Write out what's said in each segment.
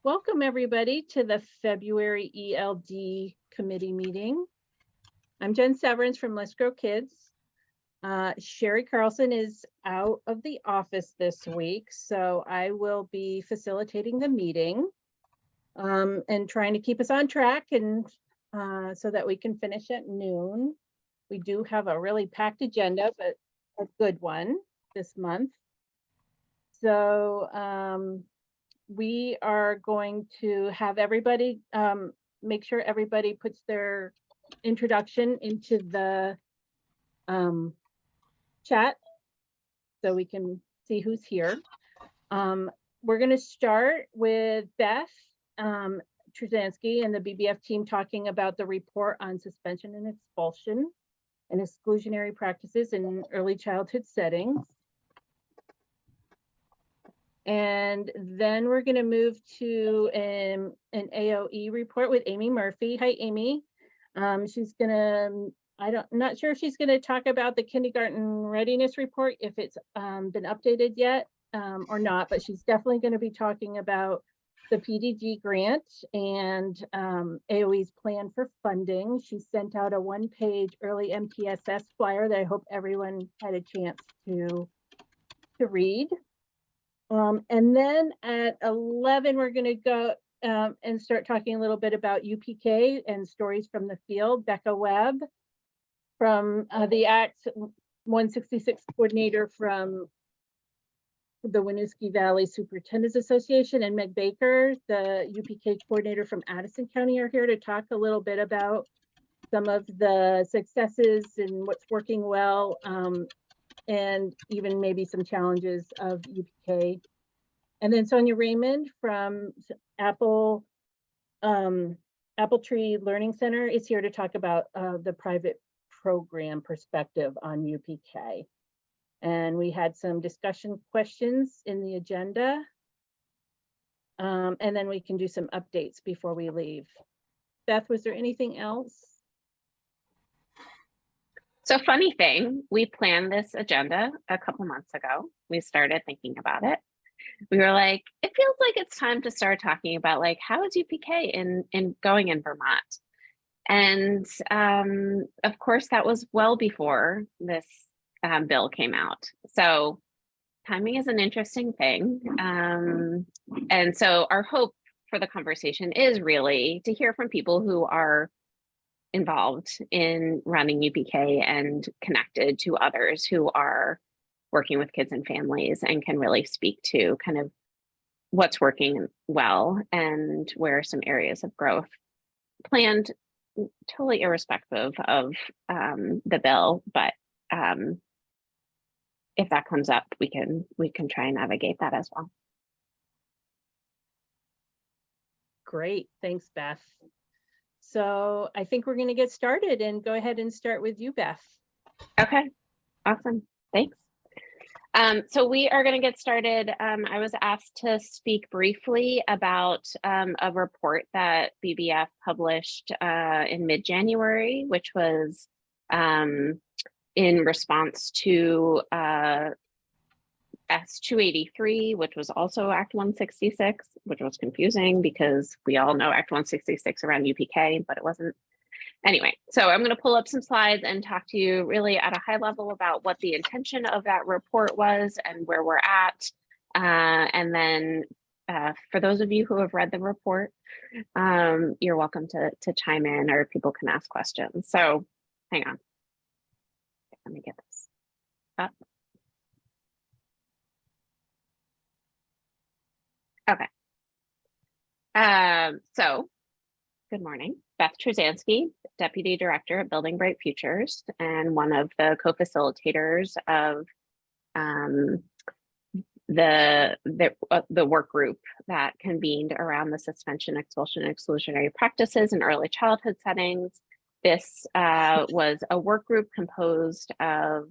Welcome everybody to the February ELD committee meeting. I'm Jen Severance from Let's Grow Kids. Sherry Carlson is out of the office this week, so I will be facilitating the meeting and trying to keep us on track and so that we can finish at noon. We do have a really packed agenda, but a good one this month. So we are going to have everybody make sure everybody puts their introduction into the chat so we can see who's here. We're going to start with Beth Truzansky and the BBF team talking about the report on suspension and expulsion and exclusionary practices in early childhood settings. And then we're going to move to an AOE report with Amy Murphy. Hi, Amy. She's going to, not sure if she's going to talk about the kindergarten readiness report, if it's been updated yet or not, but she's definitely going to be talking about the PDG grant and AOE's plan for funding. She sent out a one-page early MTSS flyer that I hope everyone had a chance to read. And then at 11, we're going to go and start talking a little bit about UPK and stories from the field. Becca Webb from the Act 166 coordinator from the Winooski Valley Superintendents Association, and Meg Baker, the UPK coordinator from Addison County, are here to talk a little bit about some of the successes and what's working well. And even maybe some challenges of UPK. And then Sonia Raymond from Apple Tree Learning Center is here to talk about the private program perspective on UPK. And we had some discussion questions in the agenda. And then we can do some updates before we leave. Beth, was there anything else? So funny thing, we planned this agenda a couple months ago. We started thinking about it. We were like, it feels like it's time to start talking about like, how is UPK in going in Vermont? And of course, that was well before this bill came out. So timing is an interesting thing. And so our hope for the conversation is really to hear from people who are involved in running UPK and connected to others who are working with kids and families and can really speak to kind of what's working well and where some areas of growth planned, totally irrespective of the bill. But if that comes up, we can try and navigate that as well. Great, thanks, Beth. So I think we're going to get started and go ahead and start with you, Beth. Okay, awesome. Thanks. So we are going to get started. I was asked to speak briefly about a report that BBF published in mid-January, which was in response to S283, which was also Act 166, which was confusing because we all know Act 166 around UPK, but it wasn't. Anyway, so I'm going to pull up some slides and talk to you really at a high level about what the intention of that report was and where we're at. And then for those of you who have read the report, you're welcome to chime in or people can ask questions. So hang on. Let me get this up. Okay. So good morning. Beth Truzansky, Deputy Director at Building Bright Futures and one of the co-facilitators of the work group that convened around the suspension, expulsion, and exclusionary practices in early childhood settings. This was a work group composed of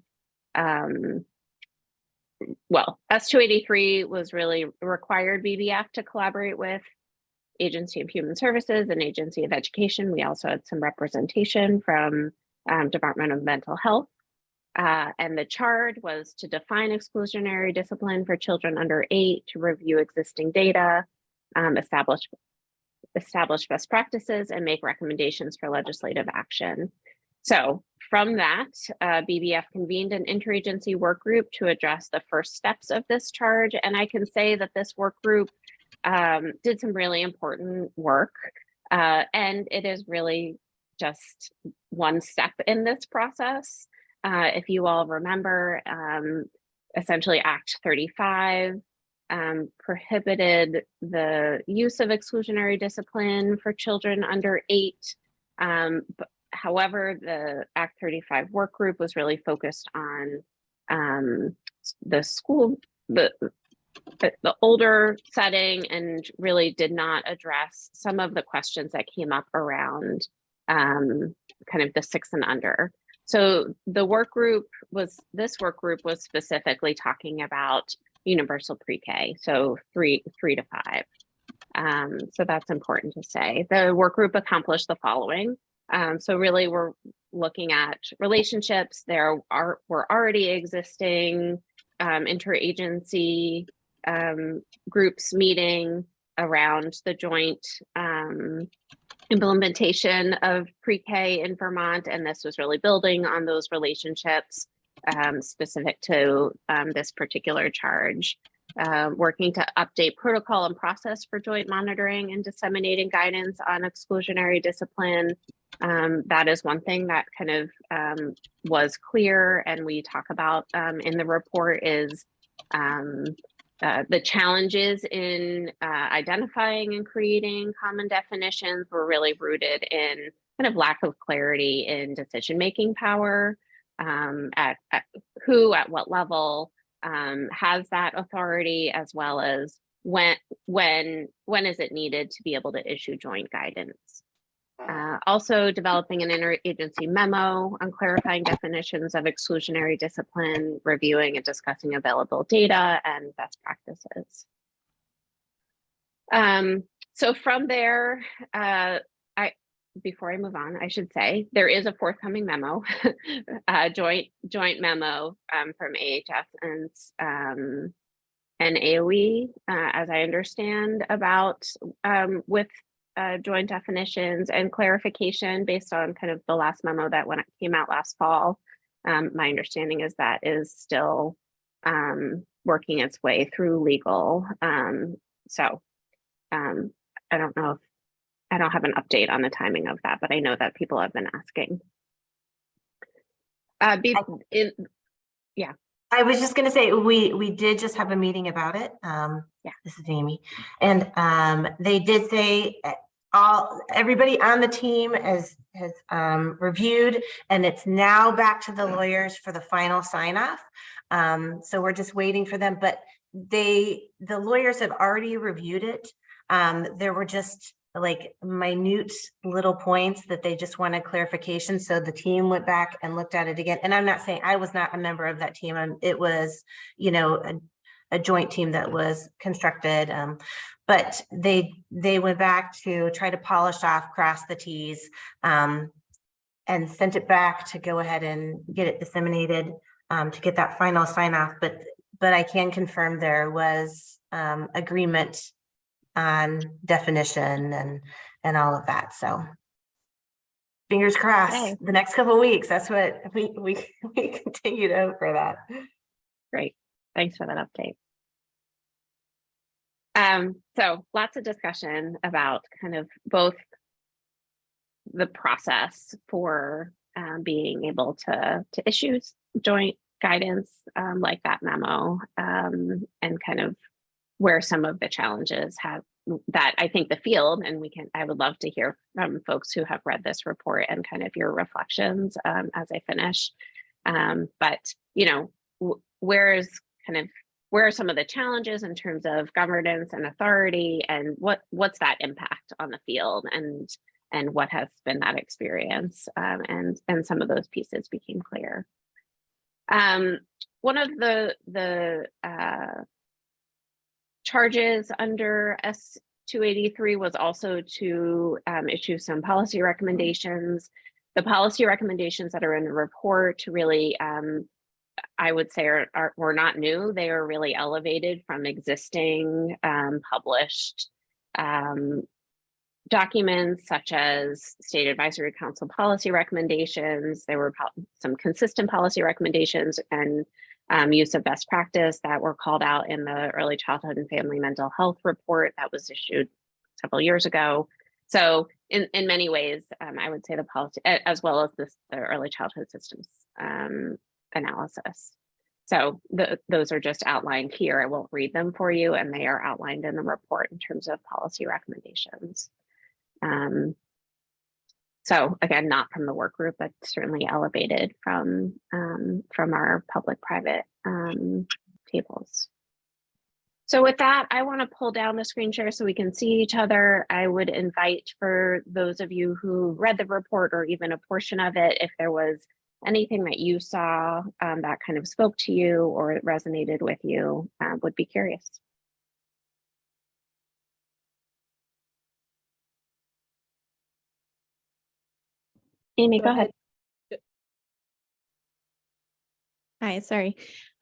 well, S283 was really required BBF to collaborate with Agency of Human Services and Agency of Education. We also had some representation from Department of Mental Health. And the charge was to define exclusionary discipline for children under 8, to review existing data, establish best practices, and make recommendations for legislative action. So from that, BBF convened an interagency work group to address the first steps of this charge. And I can say that this work group did some really important work. And it is really just one step in this process. If you all remember, essentially Act 35 prohibited the use of exclusionary discipline for children under 8. However, the Act 35 work group was really focused on the school, the older setting, and really did not address some of the questions that came up around kind of the 6 and under. So this work group was specifically talking about Universal PreK, so 3 to 5. So that's important to say. The work group accomplished the following. So really we're looking at relationships. There were already existing interagency groups meeting around the joint implementation of pre-K in Vermont, and this was really building on those relationships specific to this particular charge. Working to update protocol and process for joint monitoring and disseminating guidance on exclusionary discipline. That is one thing that kind of was clear, and we talk about in the report is the challenges in identifying and creating common definitions were really rooted in kind of lack of clarity in decision-making power, at who, at what level has that authority, as well as when is it needed to be able to issue joint guidance. Also developing an interagency memo on clarifying definitions of exclusionary discipline, reviewing and discussing available data and best practices. So from there, before I move on, I should say there is a forthcoming memo, joint memo from AHS and AOE, as I understand, about with joint definitions and clarification based on kind of the last memo that when it came out last fall. My understanding is that is still working its way through legal. So I don't know if I don't have an update on the timing of that, but I know that people have been asking. Yeah. I was just going to say, we did just have a meeting about it. Yeah, this is Amy. And they did say everybody on the team has reviewed, and it's now back to the lawyers for the final sign off. So we're just waiting for them, but the lawyers have already reviewed it. There were just like minute little points that they just wanted clarification. So the team went back and looked at it again. And I'm not saying I was not a member of that team. It was, you know, a joint team that was constructed. But they went back to try to polish off, cross the T's, and sent it back to go ahead and get it disseminated to get that final sign off. But I can confirm there was agreement on definition and all of that. So fingers crossed. Okay. The next couple of weeks, that's what we continue to hope for that. Great. Thanks for that update. So lots of discussion about kind of both the process for being able to issue joint guidance like that memo, and kind of where some of the challenges have that I think the field, and I would love to hear from folks who have read this report and kind of your reflections as I finish. But, you know, where are some of the challenges in terms of governance and authority, and what's that impact on the field, and what has been that experience, and some of those pieces became clear. One of the charges under S-283 was also to issue some policy recommendations. The policy recommendations that are in the report really, I would say, were not new. They are really elevated from existing published documents such as State Advisory Council policy recommendations. There were some consistent policy recommendations and use of best practice that were called out in the Early Childhood and Family Mental Health report that was issued several years ago. So in many ways, I would say the policy, as well as the early childhood systems analysis. So those are just outlined here. I won't read them for you, and they are outlined in the report in terms of policy recommendations. So again, not from the work group, but certainly elevated from our public-private tables. So with that, I want to pull down the screen share so we can see each other. I would invite, for those of you who read the report or even a portion of it, if there was anything that you saw that kind of spoke to you or resonated with you, would be curious. Amy, go ahead. Hi, sorry.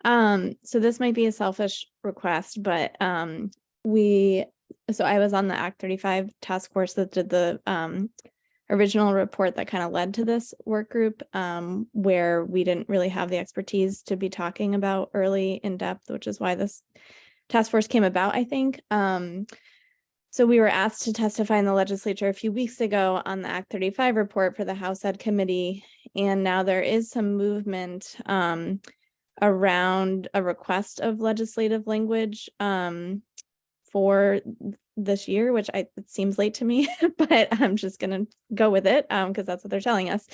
So this might be a selfish request, but so I was on the Act 35 task force that did the original report that kind of led to this work group, where we didn't really have the expertise to be talking about early in depth, which is why this task force came about, I think. So we were asked to testify in the legislature a few weeks ago on the Act 35 report for the House Ed Committee, and now there is some movement around a request of legislative language for this year, which it seems late to me, but I'm just gonna go with it because that's what they're telling us.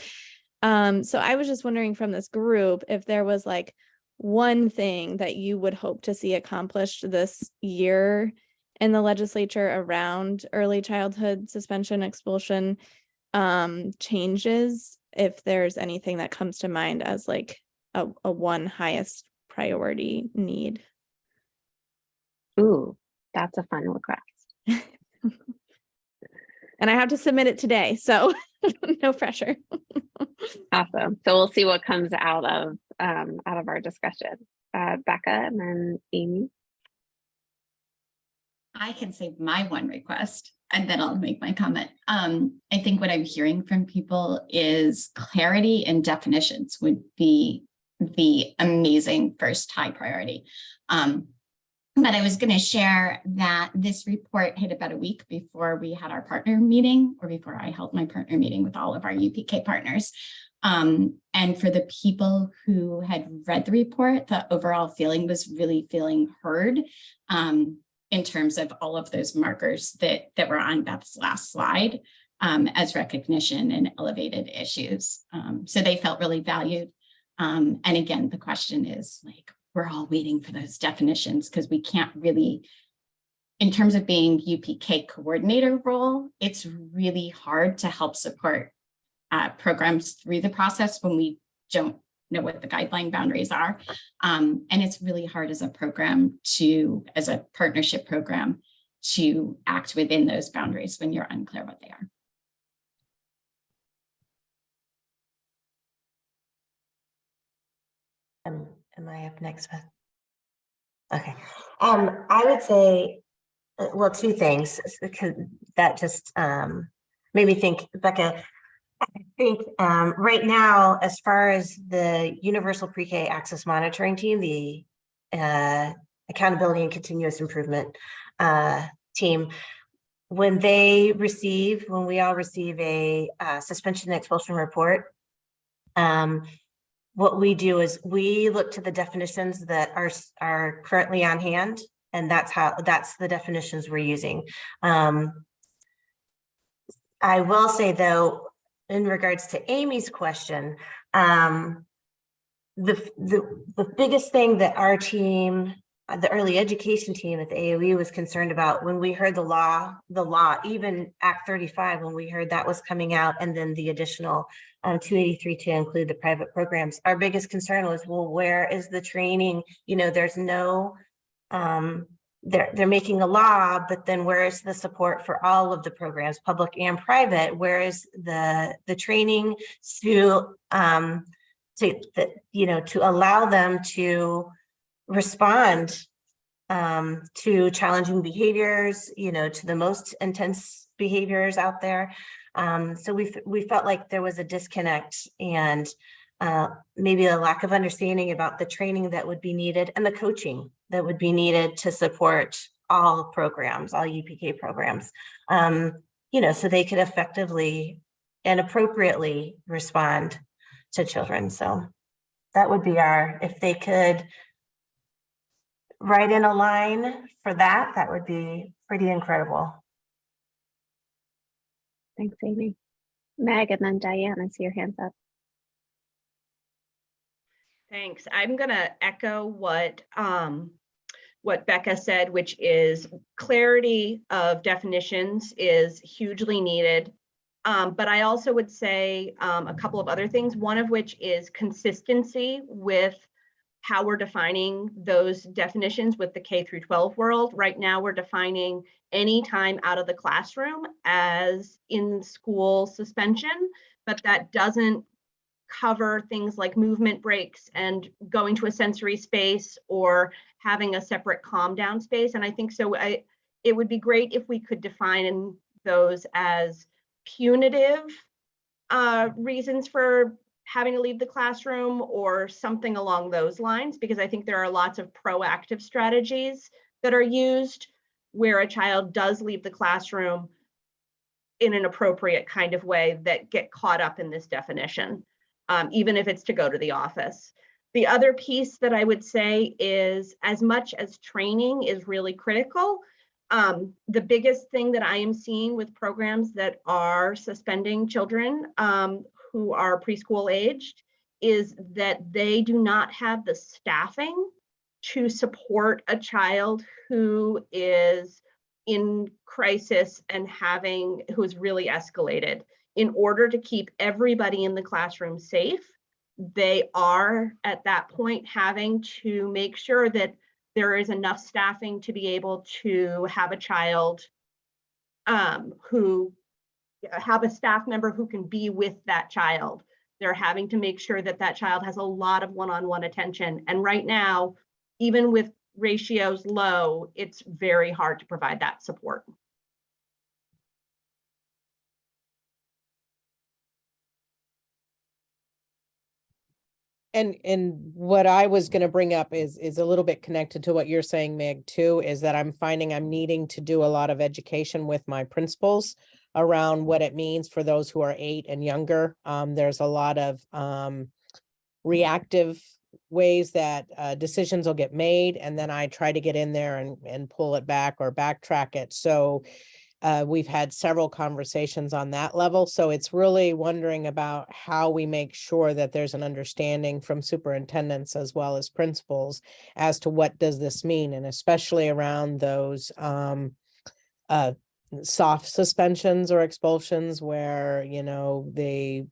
So I was just wondering from this group if there was like one thing that you would hope to see accomplished this year in the legislature around early childhood suspension, expulsion changes, if there's anything that comes to mind as like a one highest priority need. Ooh, that's a fun request. And I have to submit it today, so no pressure. Awesome. So we'll see what comes out of our discussion. Becca and then Amy. I can say my one request and then I'll make my comment. I think what I'm hearing from people is clarity and definitions would be the amazing first high priority. But I was going to share that this report hit about a week before we had our partner meeting, or before I held my partner meeting with all of our UPK partners. And for the people who had read the report, the overall feeling was really feeling heard in terms of all of those markers that were on Beth's last slide as recognition and elevated issues. So they felt really valued. And again, the question is like, we're all waiting for those definitions because we can't really, in terms of being UPK coordinator role, it's really hard to help support programs through the process when we don't know what the guideline boundaries are. And it's really hard as a program as a partnership program to act within those boundaries when you're unclear what they are. Am I up next, Beth? Okay. I would say, well, two things, because that just made me think, Becca. I think right now, as far as the Universal PreK Access Monitoring Team, the Accountability and Continuous Improvement team, when we all receive a suspension and expulsion report, what we do is we look to the definitions that are currently on hand, and that's the definitions we're using. I will say though, in regards to Amy's question, the biggest thing that our team, the early education team at the AOE, was concerned about when we heard the law, even Act 35, when we heard that was coming out, and then the additional 283 to include the private programs, our biggest concern was, well, where is the training? You know, there's no, they're making a law, but then where is the support for all of the programs, public and private? Where is the training to allow them to respond to challenging behaviors, you know, to the most intense behaviors out there. So we felt like there was a disconnect and maybe a lack of understanding about the training that would be needed and the coaching that would be needed to support all programs, all UPK programs, you know, so they could effectively and appropriately respond to children. So that would be if they could write in a line for that, that would be pretty incredible. Thanks, Amy. Meg, and then Diane, I see your hands up. Thanks. I'm going to echo what Becca said, which is clarity of definitions is hugely needed. But I also would say a couple of other things, one of which is consistency with how we're defining those definitions with the K through 12 world. Right now, we're defining any time out of the classroom as in school suspension, but that doesn't cover things like movement breaks and going to a sensory space or having a separate calm down space. And I think so it would be great if we could define those as punitive reasons for having to leave the classroom or something along those lines, because I think there are lots of proactive strategies that are used where a child does leave the classroom in an appropriate kind of way that get caught up in this definition. Even if it's to go to the office. The other piece that I would say is, as much as training is really critical, the biggest thing that I am seeing with programs that are suspending children who are preschool aged is that they do not have the staffing to support a child who is in crisis and who is really escalated. In order to keep everybody in the classroom safe, they are at that point having to make sure that there is enough staffing to be able to have a child have a staff member who can be with that child. They're having to make sure that that child has a lot of one-on-one attention. And right now, even with ratios low, it's very hard to provide that support. And what I was going to bring up is a little bit connected to what you're saying, Meg, too, is that I'm finding I'm needing to do a lot of education with my principals around what it means for those who are 8 and younger. There's a lot of reactive ways that decisions will get made, and then I try to get in there and pull it back or backtrack it. So we've had several conversations on that level. So it's really wondering about how we make sure that there's an understanding from superintendents as well as principals as to what does this mean, and especially around those soft suspensions or expulsions where, you know, the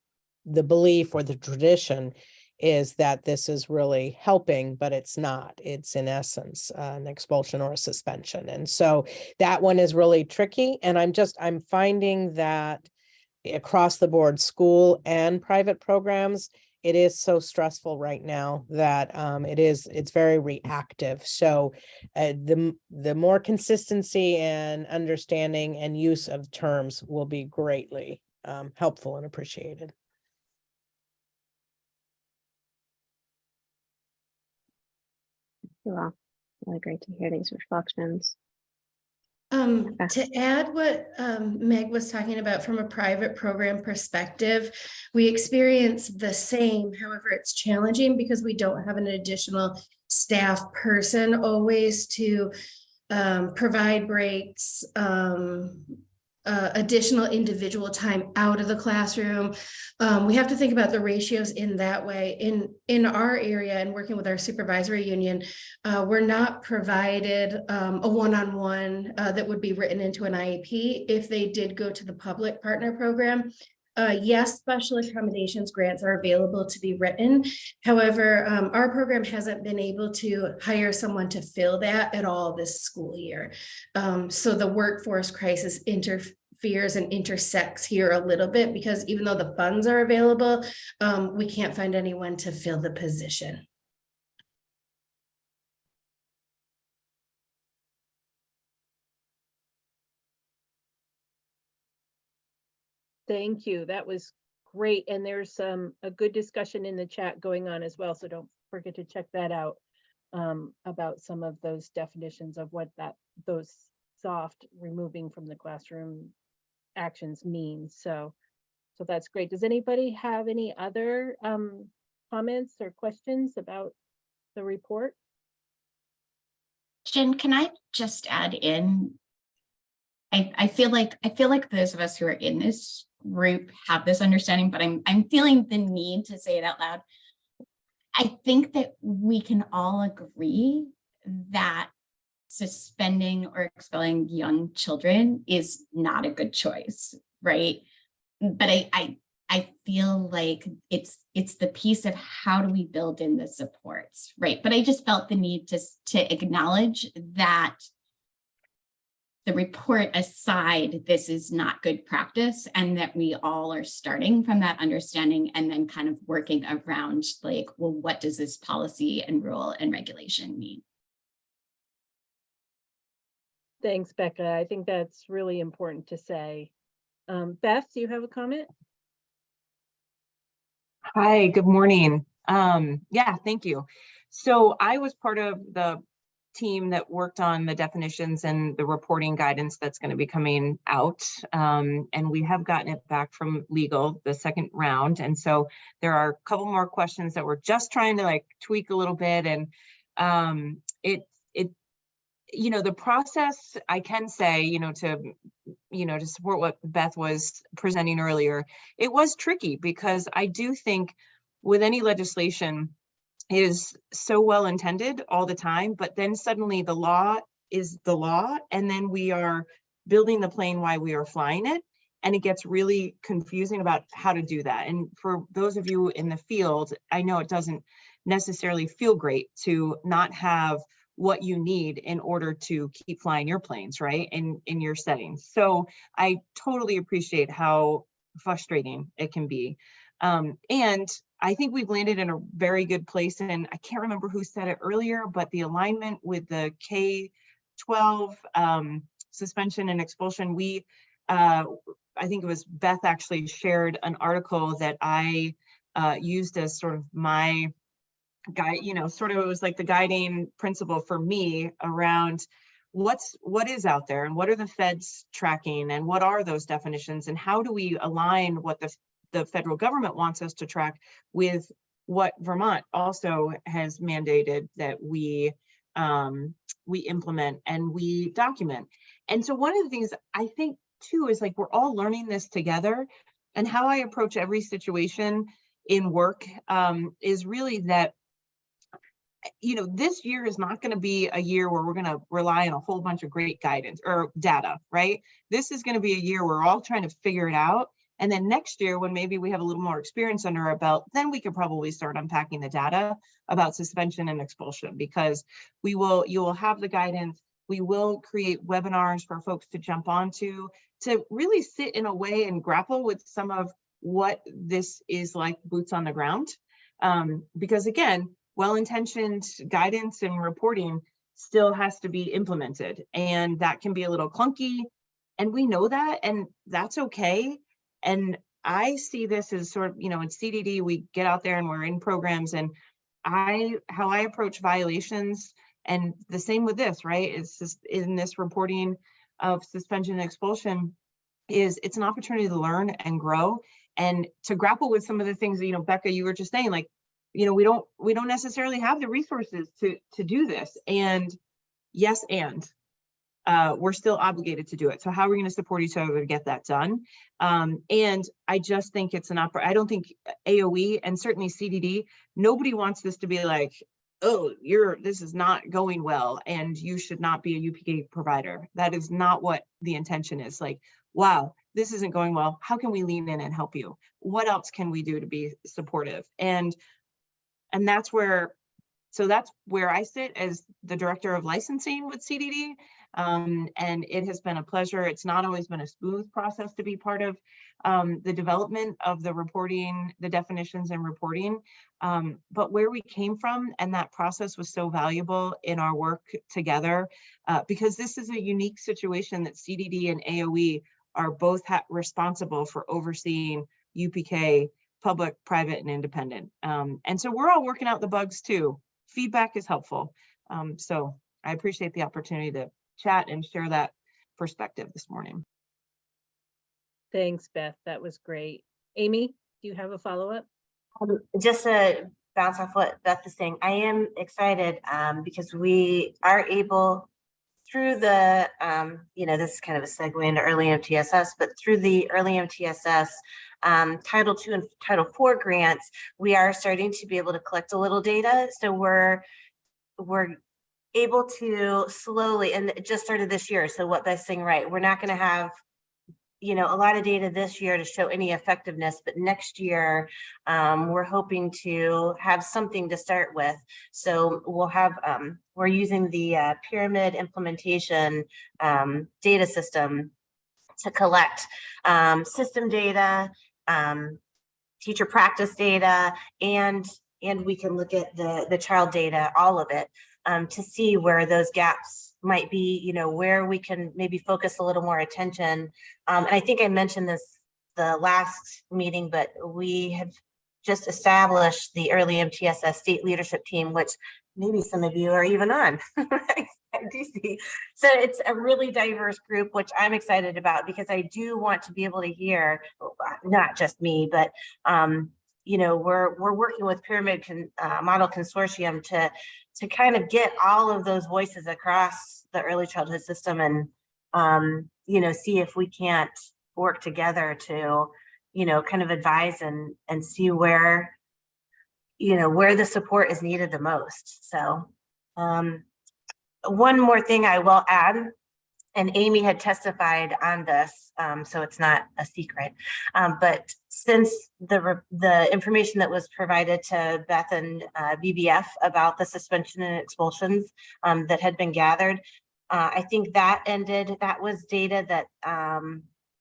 belief or the tradition is that this is really helping, but it's not. It's in essence an expulsion or a suspension. And so that one is really tricky. And I'm finding that across the board, school and private programs, it is so stressful right now that it's very reactive. So the more consistency and understanding and use of terms will be greatly helpful and appreciated. Well, really great to hear these reflections. To add what Meg was talking about from a private program perspective, we experience the same. However, it's challenging because we don't have an additional staff person always to provide breaks, additional individual time out of the classroom. We have to think about the ratios in that way. In our area and working with our supervisory union, we're not provided a one-on-one that would be written into an IEP. If they did go to the public partner program, yes, special accommodations grants are available to be written. However, our program hasn't been able to hire someone to fill that at all this school year. So the workforce crisis interferes and intersects here a little bit, because even though the funds are available, we can't find anyone to fill the position. Thank you. That was great. And there's a good discussion in the chat going on as well. So don't forget to check that out about some of those definitions of what those soft removing from the classroom actions mean. So that's great. Does anybody have any other comments or questions about the report? Jen, can I just add in? I feel like those of us who are in this group have this understanding, but I'm feeling the need to say it out loud. I think that we can all agree that suspending or expelling young children is not a good choice, right? But I feel like it's the piece of how do we build in the supports, right? But I just felt the need to acknowledge that the report aside, this is not good practice, and that we all are starting from that understanding and then kind of working around like, well, what does this policy and rule and regulation mean? Thanks, Becca. I think that's really important to say. Beth, do you have a comment? Hi, good morning. Yeah, thank you. So I was part of the team that worked on the definitions and the reporting guidance that's going to be coming out. And we have gotten it back from legal, the second round. And so there are a couple more questions that we're just trying to like tweak a little bit. And the process, I can say, to support what Beth was presenting earlier, it was tricky because I do think with any legislation is so well intended all the time, but then suddenly the law is the law, and then we are building the plane while we are flying it, and it gets really confusing about how to do that. And for those of you in the field, I know it doesn't necessarily feel great to not have what you need in order to keep flying your planes, right, in your settings. So I totally appreciate how frustrating it can be. And I think we've landed in a very good place. And I can't remember who said it earlier, but the alignment with the K-12 suspension and expulsion, I think it was Beth actually shared an article that I used as sort of my guide, sort of it was like the guiding principle for me around what is out there and what are the feds tracking and what are those definitions and how do we align what the federal government wants us to track with what Vermont also has mandated that we implement and we document. And so one of the things I think too is like we're all learning this together, and how I approach every situation in work is really that this year is not going to be a year where we're going to rely on a whole bunch of great guidance or data, right? This is going to be a year where we're all trying to figure it out. And then next year, when maybe we have a little more experience under our belt, then we can probably start unpacking the data about suspension and expulsion, because you will have the guidance. We will create webinars for folks to jump onto to really sit in a way and grapple with some of what this is like boots on the ground. Because again, well-intentioned guidance and reporting still has to be implemented, and that can be a little clunky, and we know that, and that's okay. And I see this as sort of, in CDD, we get out there and we're in programs, and how I approach violations, and the same with this, right? It's just in this reporting of suspension and expulsion it's an opportunity to learn and grow and to grapple with some of the things that, Becca, you were just saying, like, we don't necessarily have the resources to do this. And yes, we're still obligated to do it. So how are we going to support each other to get that done? And I just think it's I don't think AOE and certainly CDD, nobody wants this to be like, oh, this is not going well and you should not be a UPK provider. That is not what the intention is. Like, wow, this isn't going well. How can we lean in and help you? What else can we do to be supportive? And that's where I sit as the director of licensing with CDD. And it has been a pleasure. It's not always been a smooth process to be part of the development of the reporting, the definitions and reporting. But where we came from and that process was so valuable in our work together, because this is a unique situation that CDD and AOE are both responsible for overseeing UPK, public, private, and independent. And so we're all working out the bugs too. Feedback is helpful. So I appreciate the opportunity to chat and share that perspective this morning. Thanks, Beth. That was great. Amy, do you have a follow-up? Just to bounce off what Beth is saying, I am excited because we are able, through the, this is kind of a segue into early MTSS, but through the early MTSS Title II and Title IV grants, we are starting to be able to collect a little data. So we're able to slowly, and it just started this year. So what Beth's saying, right, we're not going to have a lot of data this year to show any effectiveness, but next year we're hoping to have something to start with. So we'll have, we're using the pyramid implementation data system to collect system data, teacher practice data, and we can look at the child data, all of it, to see where those gaps might be, where we can maybe focus a little more attention. And I think I mentioned this the last meeting, but we have just established the early MTSS state leadership team, which maybe some of you are even on. I do see. So it's a really diverse group, which I'm excited about, because I do want to be able to hear, not just me, but we're working with Pyramid Model Consortium to kind of get all of those voices across the early childhood system, and see if we can't work together to kind of advise and see where the support is needed the most. So one more thing I will add, and Amy had testified on this, so it's not a secret, but since the information that was provided to Beth and BBF about the suspension and expulsions that had been gathered, I think that ended, that was data that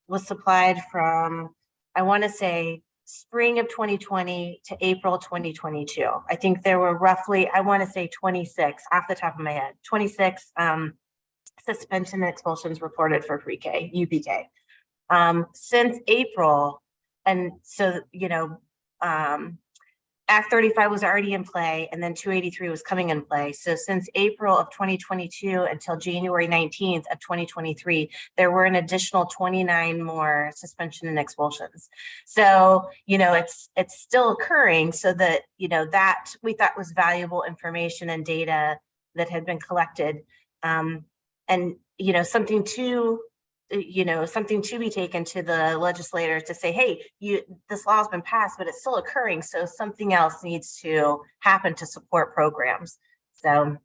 was supplied from, I want to say, spring of 2020 to April 2022. I think there were roughly, I want to say 26 off the top of my head, 26 suspension and expulsions reported for pre-K, UPK. Since April, and so, Act 35 was already in play, and then 283 was coming in play. So since April of 2022 until January 19th of 2023, there were an additional 29 more suspension and expulsions. So, it's still occurring, so that, that we thought was valuable information and data that had been collected. And, something to be taken to the legislators to say, hey, this law has been passed, but it's still occurring. So something else needs to happen to support programs. So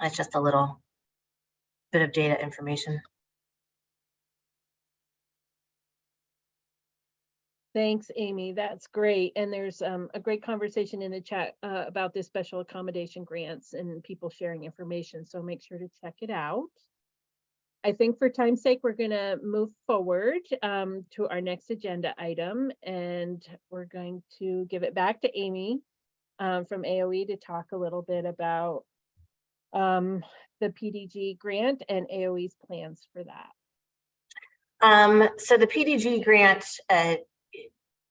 that's just a little bit of data information. Thanks, Amy. That's great. And there's a great conversation in the chat about this special accommodation grants and people sharing information. So make sure to check it out. I think for time's sake, we're going to move forward to our next agenda item, and we're going to give it back to Amy from AOE to talk a little bit about the PDG grant and AOE's plans for that. So the PDG grant,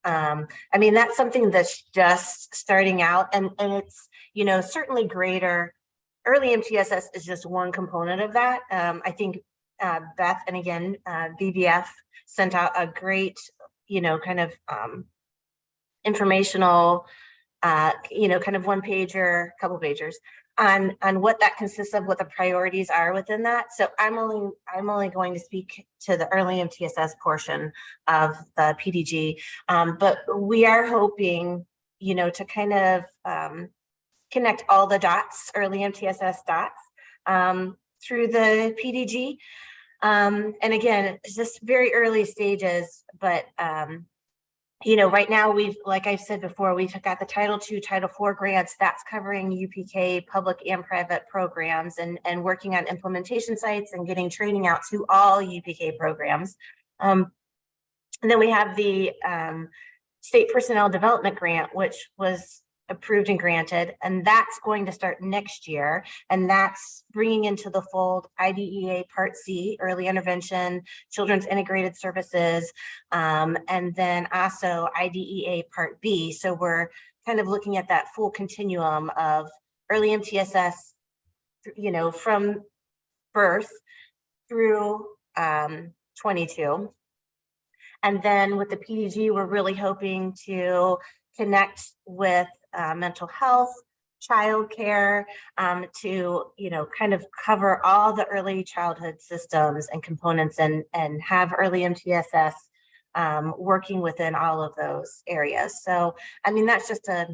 that's something that's just starting out, and it's, certainly greater. Early MTSS is just one component of that. I think Beth, and again, BBF sent out a great, kind of informational, kind of one pager, couple pagers on what that consists of, what the priorities are within that. So I'm only going to speak to the early MTSS portion of the PDG, but we are hoping, to kind of connect all the dots, early MTSS dots, through the PDG. And again, it's just very early stages, but right now like I've said before, we took out the Title II, Title IV grants. That's covering UPK public and private programs, and working on implementation sites and getting training out to all UPK programs. And then we have the State Personnel Development Grant, which was approved and granted, and that's going to start next year. And that's bringing into the fold IDEA Part C, early intervention, children's integrated services, and then also IDEA Part B. So we're kind of looking at that full continuum of early MTSS, you know, from birth through 22. And then with the PDG, we're really hoping to connect with mental health, childcare, to, you know, kind of cover all the early childhood systems and components, and have early MTSS working within all of those areas. So, I mean, that's just a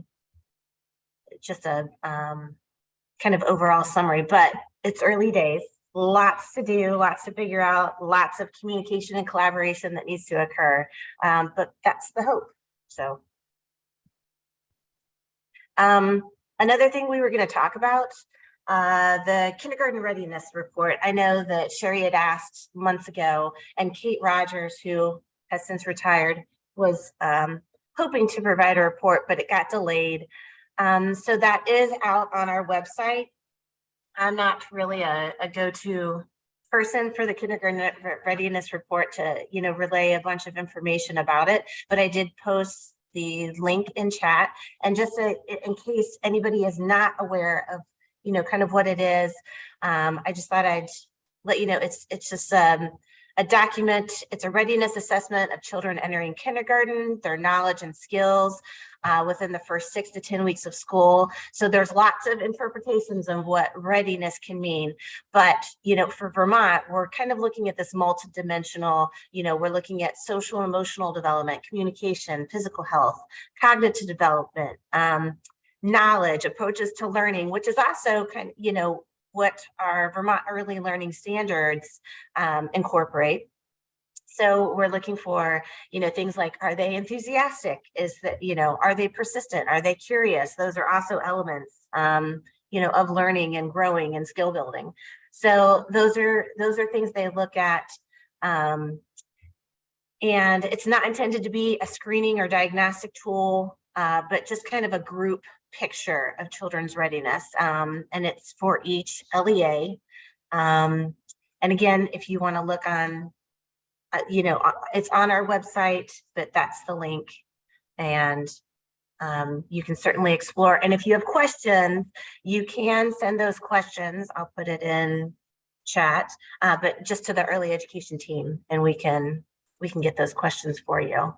kind of overall summary, but it's early days. Lots to do, lots to figure out, lots of communication and collaboration that needs to occur. But that's the hope. So another thing we were going to talk about, the kindergarten readiness report. I know that Sherry had asked months ago, and Kate Rogers, who has since retired, was hoping to provide a report, but it got delayed. So that is out on our website. I'm not really a go-to person for the kindergarten readiness report to, you know, relay a bunch of information about it, but I did post the link in chat. And just in case anybody is not aware of, you know, kind of what it is, I just thought I'd let you know. It's just a document. It's a readiness assessment of children entering kindergarten, their knowledge and skills within the first 6 to 10 weeks of school. So there's lots of interpretations of what readiness can mean. But, you know, for Vermont, we're kind of looking at this multidimensional, you know, we're looking at social and emotional development, communication, physical health, cognitive development, knowledge, approaches to learning, which is also kind of, you know, what our Vermont early learning standards incorporate. So we're looking for, you know, things like, are they enthusiastic? Is that, you know, are they persistent? Are they curious? Those are also elements, you know, of learning and growing and skill building. So those are things they look at. And it's not intended to be a screening or diagnostic tool, but just kind of a group picture of children's readiness. And it's for each LEA. And again, if you want to look on, you know, it's on our website, but that's the link. And you can certainly explore. And if you have questions, you can send those questions. I'll put it in chat, but just to the early education team, and we can get those questions for you.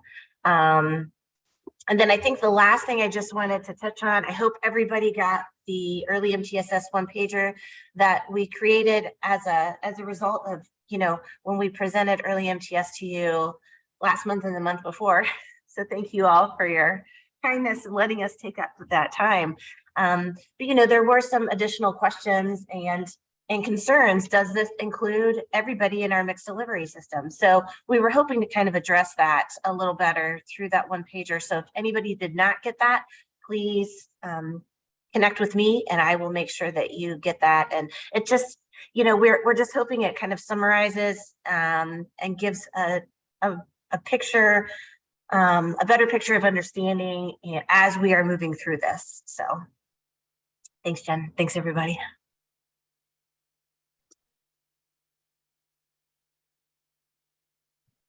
And then I think the last thing I just wanted to touch on, I hope everybody got the early MTSS one-pager that we created as a result of, you know, when we presented early MTS to you last month and the month before. So thank you all for your kindness and letting us take up that time. But, you know, there were some additional questions and concerns. Does this include everybody in our mixed delivery system? So we were hoping to kind of address that a little better through that one pager. So if anybody did not get that, please connect with me and I will make sure that you get that. And it just, you know, we're just hoping it kind of summarizes and gives a picture, a better picture of understanding as we are moving through this. So thanks, Jen. Thanks, everybody.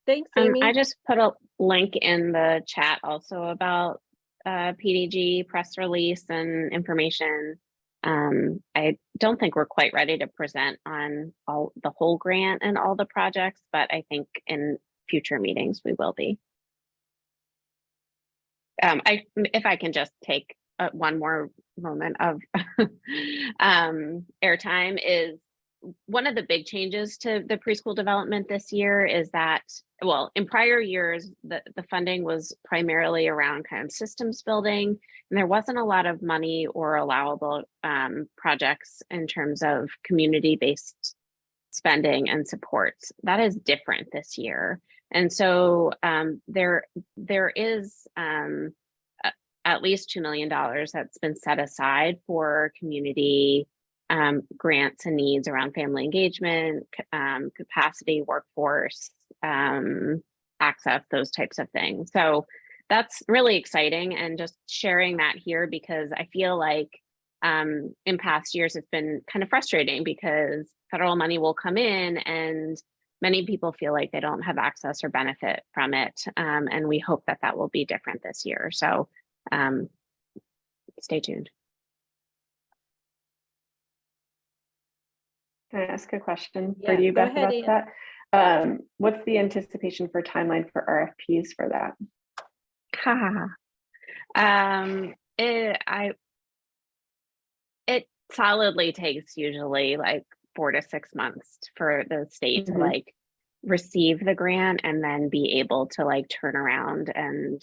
Thanks, Amy. I just put a link in the chat also about PDG press release and information. I don't think we're quite ready to present on the whole grant and all the projects, but I think in future meetings we will be. If I can just take one more moment of airtime, is one of the big changes to the preschool development this year is that, well, in prior years, the funding was primarily around kind of systems building, and there wasn't a lot of money or allowable projects in terms of community-based spending and supports. That is different this year. And so there is at least $2 million that's been set aside for community grants and needs around family engagement, capacity, workforce, access, those types of things. So that's really exciting, and just sharing that here, because I feel like in past years it's been kind of frustrating because federal money will come in and many people feel like they don't have access or benefit from it. And we hope that that will be different this year. So stay tuned. Can I ask a question Yeah, for you, go Beth, ahead, about that? What's the anticipation for timeline for RFPs for that? It solidly takes usually like 4 to 6 months for the state to like receive the grant and then be able to like turn around and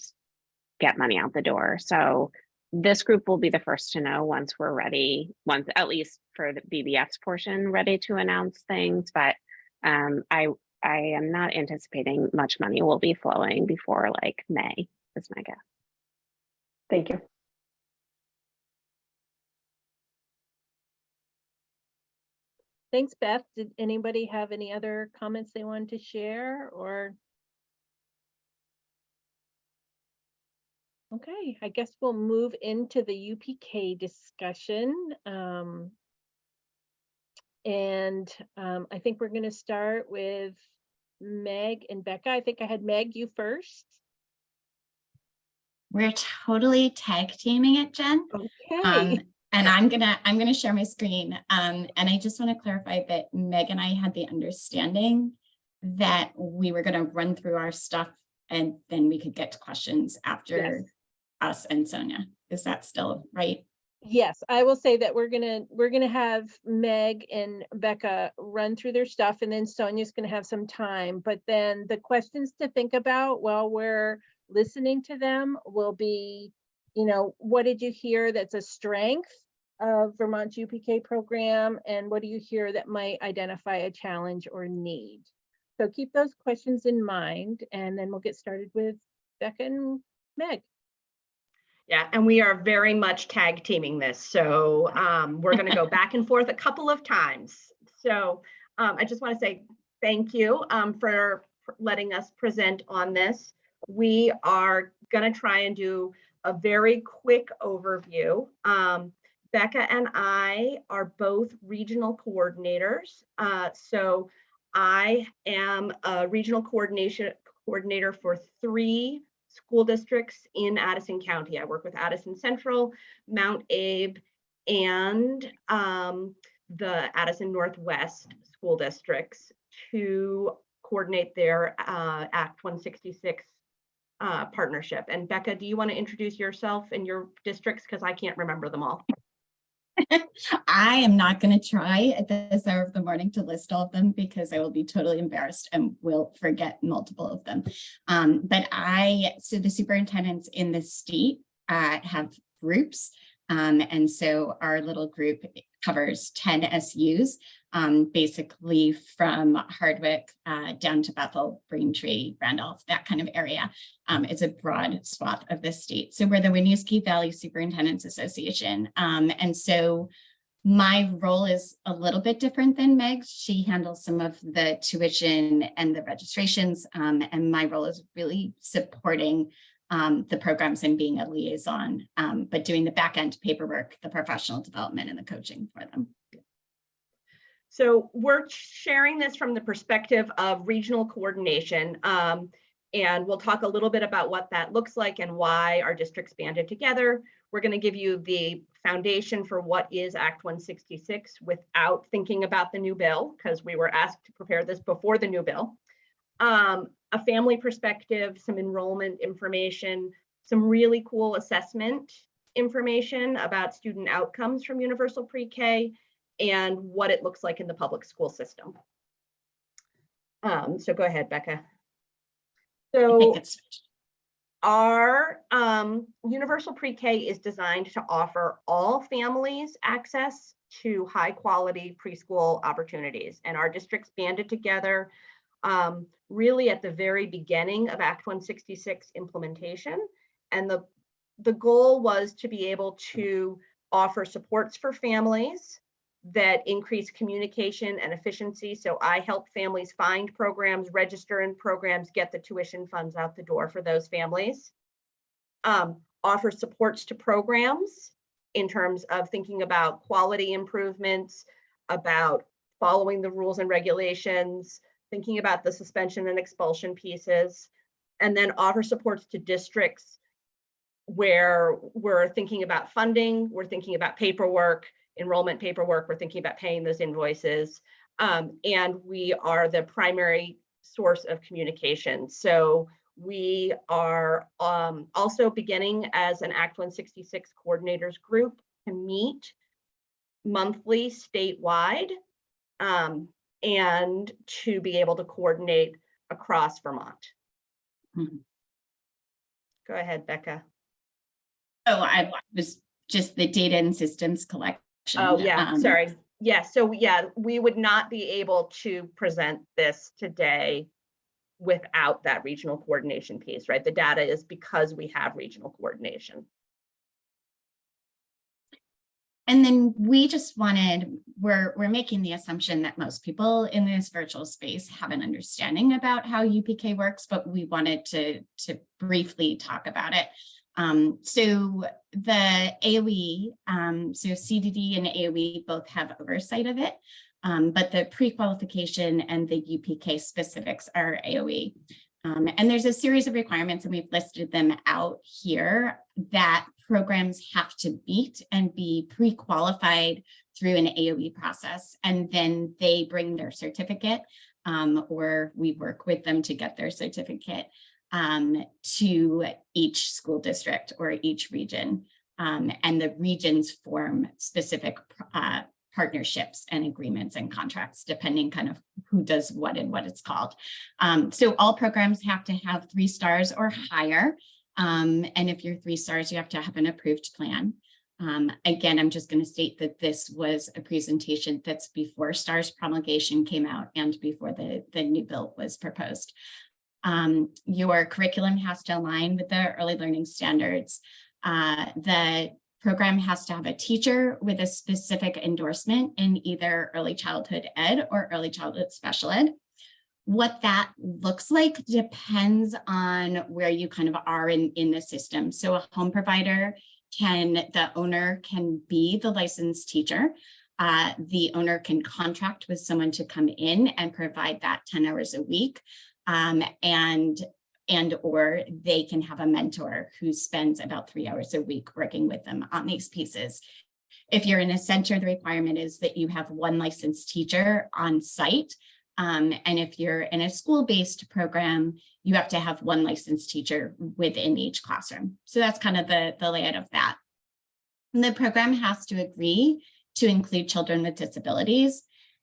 get money out the door. So this group will be the first to know once we're ready, once at least for the BBF's portion, ready to announce things. But I am not anticipating much money will be flowing before like May, is my guess. Thank you. Thanks, Beth. Did anybody have any other comments they wanted to share, or? Okay, I guess we'll move into the UPK discussion. I think we're going to start with Meg and Becca. I think I had Meg, you first. We're totally tag teaming it, Jen. Okay. And I'm gonna share my screen. And I just want to clarify that Meg and I had the understanding that we were going to run through our stuff and then we could get to questions after us and Sonia. Is that still right? Yes, I will say that we're gonna have Meg and Becca run through their stuff, and then Sonia's gonna have some time. But then the questions to think about while we're listening to them will be, what did you hear that's a strength of Vermont's UPK program, and what do you hear that might identify a challenge or need? So keep those questions in mind, and then we'll get started with Becca and Meg. Yeah, and we are very much tag teaming this. So we're going to go back and forth a couple of times. So I just want to say thank you for letting us present on this. We are going to try and do a very quick overview. Becca and I are both regional coordinators. So I am a regional coordinator for 3 school districts in Addison County. I work with Addison Central, Mount Abe, and the Addison Northwest school districts to coordinate their Act 166 partnership. And Becca, do you want to introduce yourself and your districts? Because I can't remember them all. I am not going to try at this hour of the morning to list all of them because I will be totally embarrassed and will forget multiple of them. So the superintendents in the state have groups. And so our little group covers 10 SUs, basically from Hardwick down to Bethel, Braintree, Randolph, that kind of area. It's a broad swath of the state. So we're the Winooski Valley Superintendents Association. And so my role is a little bit different than Meg's. She handles some of the tuition and the registrations. And my role is really supporting the programs and being a liaison, but doing the back end paperwork, the professional development, and the coaching for them. So we're sharing this from the perspective of regional coordination. And we'll talk a little bit about what that looks like and why our districts banded together. We're going to give you the foundation for what is Act 166 without thinking about the new bill, because we were asked to prepare this before the new bill. A family perspective, some enrollment information, some really cool assessment information about student outcomes from Universal PreK, and what it looks like in the public school system. So go ahead, Becca. So our Universal PreK is designed to offer all families access to high quality preschool opportunities, and our districts banded together really at the very beginning of Act 166 implementation. And the goal was to be able to offer supports for families that increase communication and efficiency. So I help families find programs, register in programs, get the tuition funds out the door for those families. Offer supports to programs in terms of thinking about quality improvements, about following the rules and regulations, thinking about the suspension and expulsion pieces, and then offer supports to districts where we're thinking about funding, we're thinking about paperwork, enrollment paperwork, we're thinking about paying those invoices, and we are the primary source of communication. So we are also beginning as an Act 166 coordinators group to meet monthly statewide and to be able to coordinate across Vermont. Mhm. Go ahead, Becca. Oh, I was just the data and systems collection. Oh, yeah, sorry. Yeah, so yeah, we would not be able to present this today without that regional coordination piece, right? The data is because we have regional coordination. And then we just wanted, we're making the assumption that most people in this virtual space have an understanding about how UPK works, but we wanted to briefly talk about it. So the AOE, so CDD and AOE both have oversight of it, but the pre-qualification and the UPK specifics are AOE. And there's a series of requirements, and we've listed them out here, that programs have to meet and be pre-qualified through an AOE process. And then they bring their certificate, or we work with them to get their certificate to each school district or each region. And the regions form specific partnerships and agreements and contracts, depending kind of who does what and what it's called. So all programs have to have 3 stars or higher. And if you're 3 stars, you have to have an approved plan. Again, I'm just going to state that this was a presentation that's before STARS promulgation came out and before the new bill was proposed. Your curriculum has to align with the early learning standards. The program has to have a teacher with a specific endorsement in either early childhood ed or early childhood special ed. What that looks like depends on where you kind of are in the system. So a home provider the owner can be the licensed teacher. The owner can contract with someone to come in and provide that 10 hours a week. Or they can have a mentor who spends about 3 hours a week working with them on these pieces. If you're in a center, the requirement is that you have 1 licensed teacher on site. And if you're in a school-based program, you have to have 1 licensed teacher within each classroom. So that's kind of the layout of that. And the program has to agree to include children with disabilities.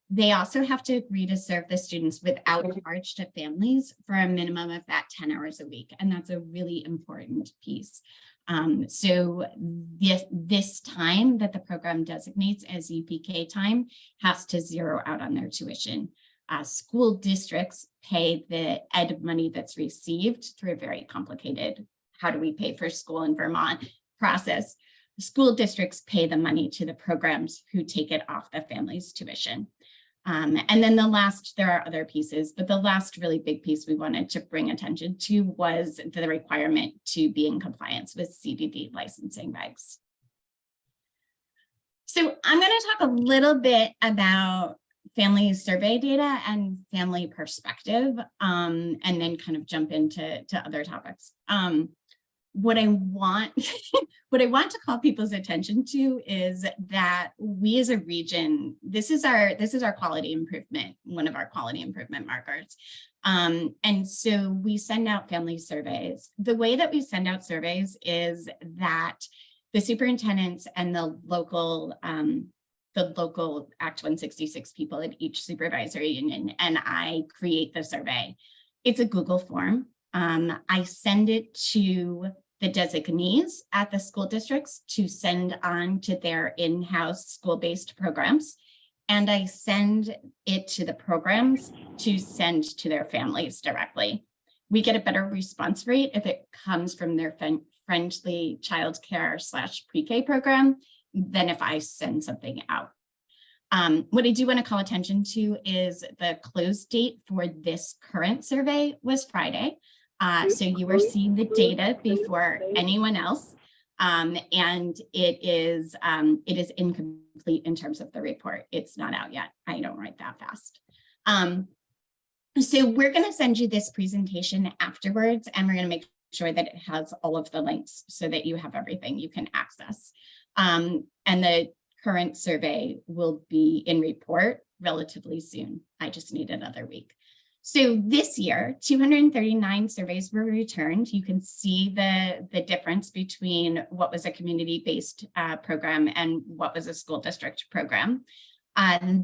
They also have to agree to serve the students without charge to families for a minimum of that 10 hours a week. And that's a really important piece. So this time that the program designates as UPK time has to zero out on their tuition. School districts pay the ed money that's received through a very complicated, how do we pay for school in Vermont process. School districts pay the money to the programs who take it off the family's tuition. And then there are other pieces, but the last really big piece we wanted to bring attention to was the requirement to be in compliance with CDD licensing regs. So I'm going to talk a little bit about family survey data and family perspective, and then kind of jump into other topics. What I want to call people's attention to is that we as a region, this is our quality improvement, one of our quality improvement markers. And so we send out family surveys. The way that we send out surveys is that the superintendents and the local Act 166 people at each supervisory union and I create the survey. It's a Google form. I send it to the designees at the school districts to send on to their in-house school-based programs. And I send it to the programs to send to their families directly. We get a better response rate if it comes from their friendly childcare / pre-K program than if I send something out. What I do want to call attention to is the close date for this current survey was Friday. So you are seeing the data before anyone else. And it is incomplete in terms of the report. It's not out yet. I don't write that fast. So we're going to send you this presentation afterwards, and we're going to make sure that it has all of the links so that you have everything you can access. And the current survey will be in report relatively soon. I just need another week. So this year, 239 surveys were returned. You can see the difference between what was a community-based program and what was a school district program.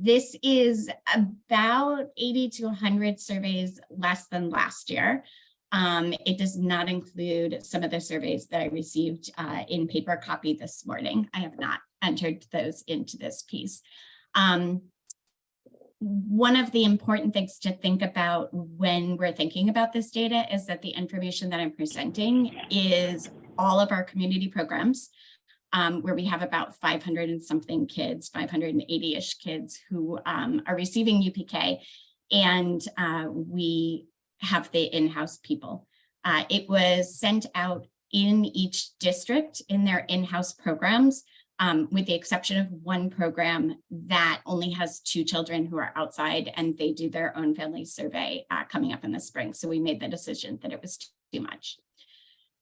This is about 80 to 100 surveys less than last year. It does not include some of the surveys that I received in paper copy this morning. I have not entered those into this piece. One of the important things to think about when we're thinking about this data is that the information that I'm presenting is all of our community programs, where we have about 500 and something kids, 580-ish kids who are receiving UPK, and we have the in-house people. It was sent out in each district in their in-house programs, with the exception of one program that only has 2 children who are outside, and they do their own family survey coming up in the spring. So we made the decision that it was too much.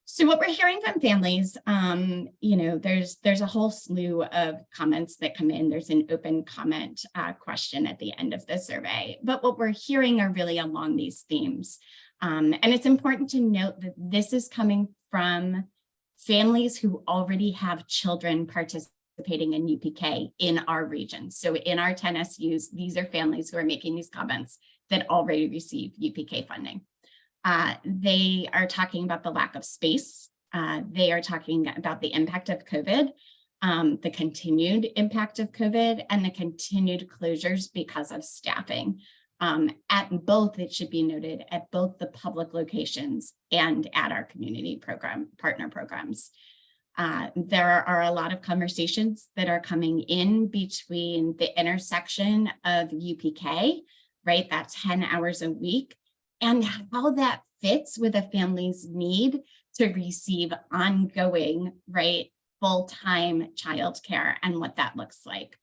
So what we're hearing from families, there's a whole slew of comments that come in. There's an open comment question at the end of the survey, but what we're hearing are really along these themes. And it's important to note that this is coming from families who already have children participating in UPK in our region. So in our 10 SUs, these are families who are making these comments that already receive UPK funding. They are talking about the lack of space. They are talking about the impact of COVID, the continued impact of COVID, and the continued closures because of staffing. At both, it should be noted, at both the public locations and at our community program partner programs. There are a lot of conversations that are coming in between the intersection of UPK, right, that's 10 hours a week, and how that fits with a family's need to receive ongoing, right, full-time childcare and what that looks like.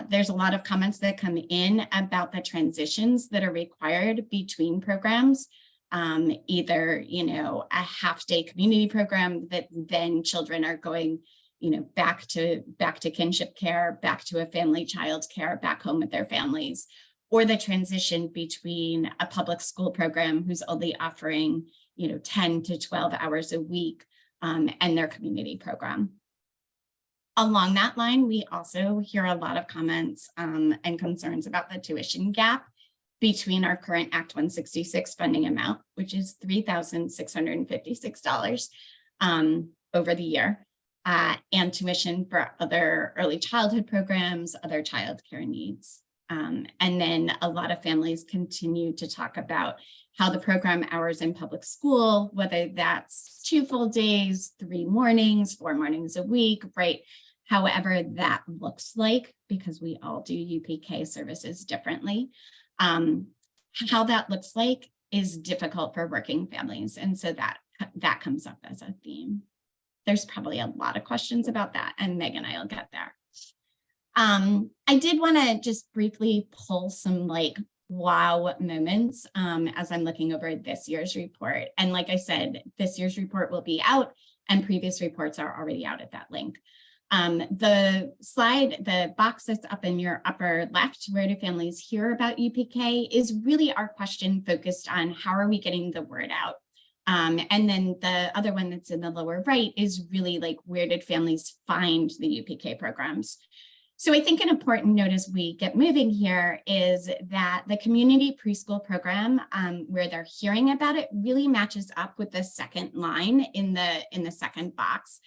There's a lot of comments that come in about the transitions that are required between programs, either, a half-day community program that then children are going, back to kinship care, back to a family child care, back home with their families, or the transition between a public school program who's only offering, 10 to 12 hours a week, and their community program. Along that line, we also hear a lot of comments and concerns about the tuition gap between our current Act 166 funding amount, which is $3,656 over the year, and tuition for other early childhood programs, other childcare needs. And then a lot of families continue to talk about how the program hours in public school, whether that's 2 full days, 3 mornings, 4 mornings a week, right? However that looks like, because we all do UPK services differently, how that looks like is difficult for working families. And so that comes up as a theme. There's probably a lot of questions about that, and Meg and I will get there. I did want to just briefly pull some wow moments as I'm looking over this year's report. And like I said, this year's report will be out and previous reports are already out at that link. The box that's up in your upper left, where do families hear about UPK, is really our question focused on how are we getting the word out? And then the other one that's in the lower right is really where did families find the UPK programs? So I think an important note as we get moving here is that the community preschool program, where they're hearing about it, really matches up with the second line in the second box.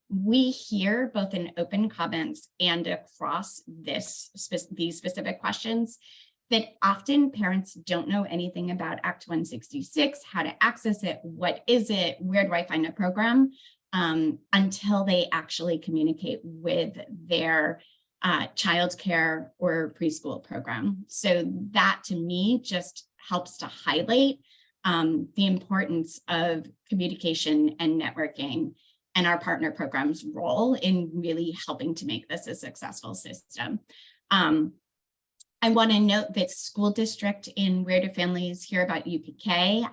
We hear both in open comments and across these specific questions that often parents don't know anything about Act 166, how to access it, what is it, where do I find a program, until they actually communicate with their childcare or preschool program. So that to me just helps to highlight the importance of communication and networking and our partner program's role in really helping to make this a successful system. I want to note that school district in Where Do Families Hear About UPK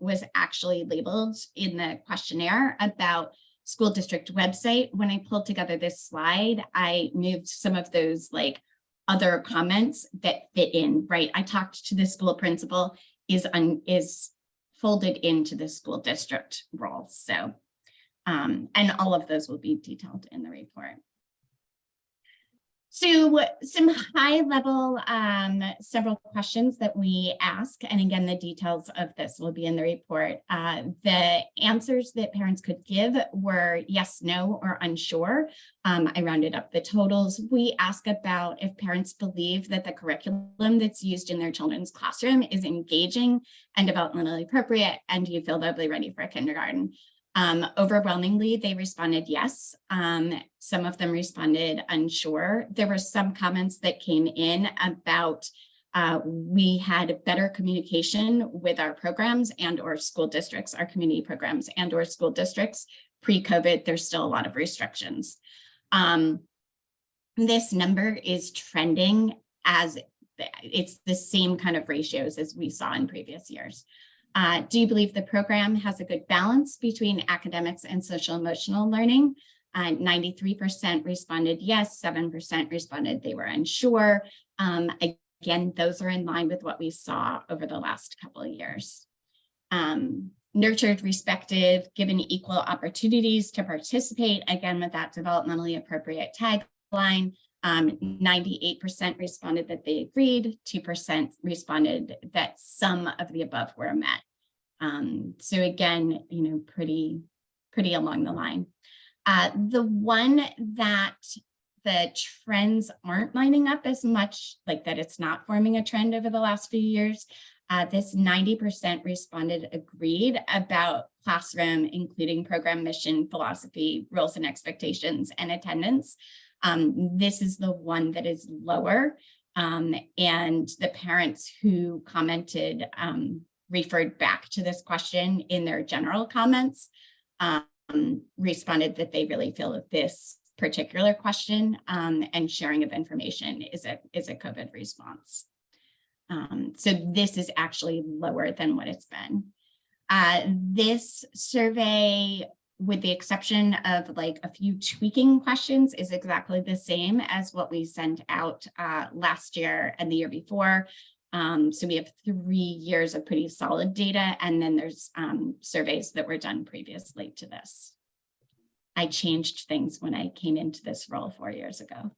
was actually labeled in the questionnaire about school district website. When I pulled together this slide, I moved some of those like other comments that fit in, right? I talked to the school principal is folded into the school district role. So, and all of those will be detailed in the report. So some high level, several questions that we ask, and again, the details of this will be in the report. The answers that parents could give were yes, no, or unsure. I rounded up the totals. We ask about if parents believe that the curriculum that's used in their children's classroom is engaging and developmentally appropriate, and do you feel they'll be ready for kindergarten? Overwhelmingly, they responded yes. Some of them responded unsure. There were some comments that came in about we had better communication with our programs and or school districts, our community programs and or school districts. Pre-COVID, there's still a lot of restrictions. This number is trending as it's the same kind of ratios as we saw in previous years. Do you believe the program has a good balance between academics and social emotional learning? 93% responded yes, 7% responded they were unsure. Again, those are in line with what we saw over the last couple of years. Nurtured, respected, given equal opportunities to participate, again with that developmentally appropriate tagline. 98% responded that they agreed, 2% responded that some of the above were met. So again, you know, pretty along the line. The one that the trends aren't lining up as much, like that it's not forming a trend over the last few years. This 90% responded agreed about classroom, including program mission, philosophy, rules and expectations, and attendance. This is the one that is lower, and the parents who commented referred back to this question in their general comments, responded that they really feel that this particular question and sharing of information is a COVID response. So this is actually lower than what it's been. This survey, with the exception of like a few tweaking questions, is exactly the same as what we sent out last year and the year before. So we have 3 years of pretty solid data, and then there's surveys that were done previously to this. I changed things when I came into this role 4 years ago.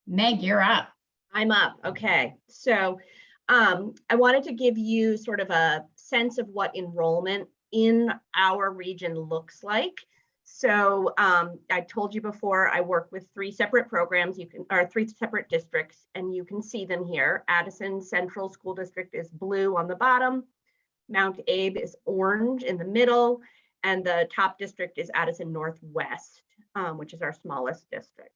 Meg, you're up. I'm up. Okay. So I wanted to give you sort of a sense of what enrollment in our region looks like. So I told you before, I work with 3 separate programs, or 3 separate districts, and you can see them here. Addison Central School District is blue on the bottom. Mount Abe is orange in the middle, and the top district is Addison Northwest, which is our smallest district.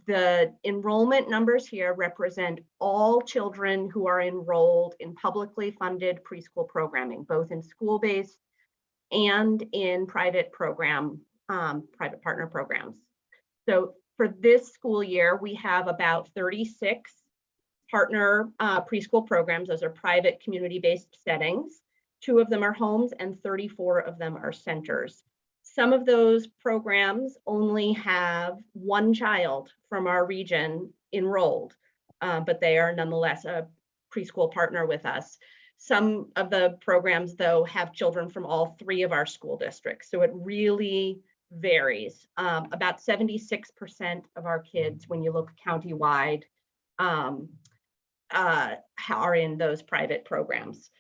The enrollment numbers here represent all children who are enrolled in publicly funded preschool programming, both in school-based and in private program, private partner programs. So for this school year, we have about 36 partner preschool programs. Those are private community-based settings. 2 of them are homes and 34 of them are centers. Some of those programs only have 1 child from our region enrolled, but they are nonetheless a preschool partner with us. Some of the programs, though, have children from all 3 of our school districts, so it really varies. About 76% of our kids, when you look countywide, are in those private programs.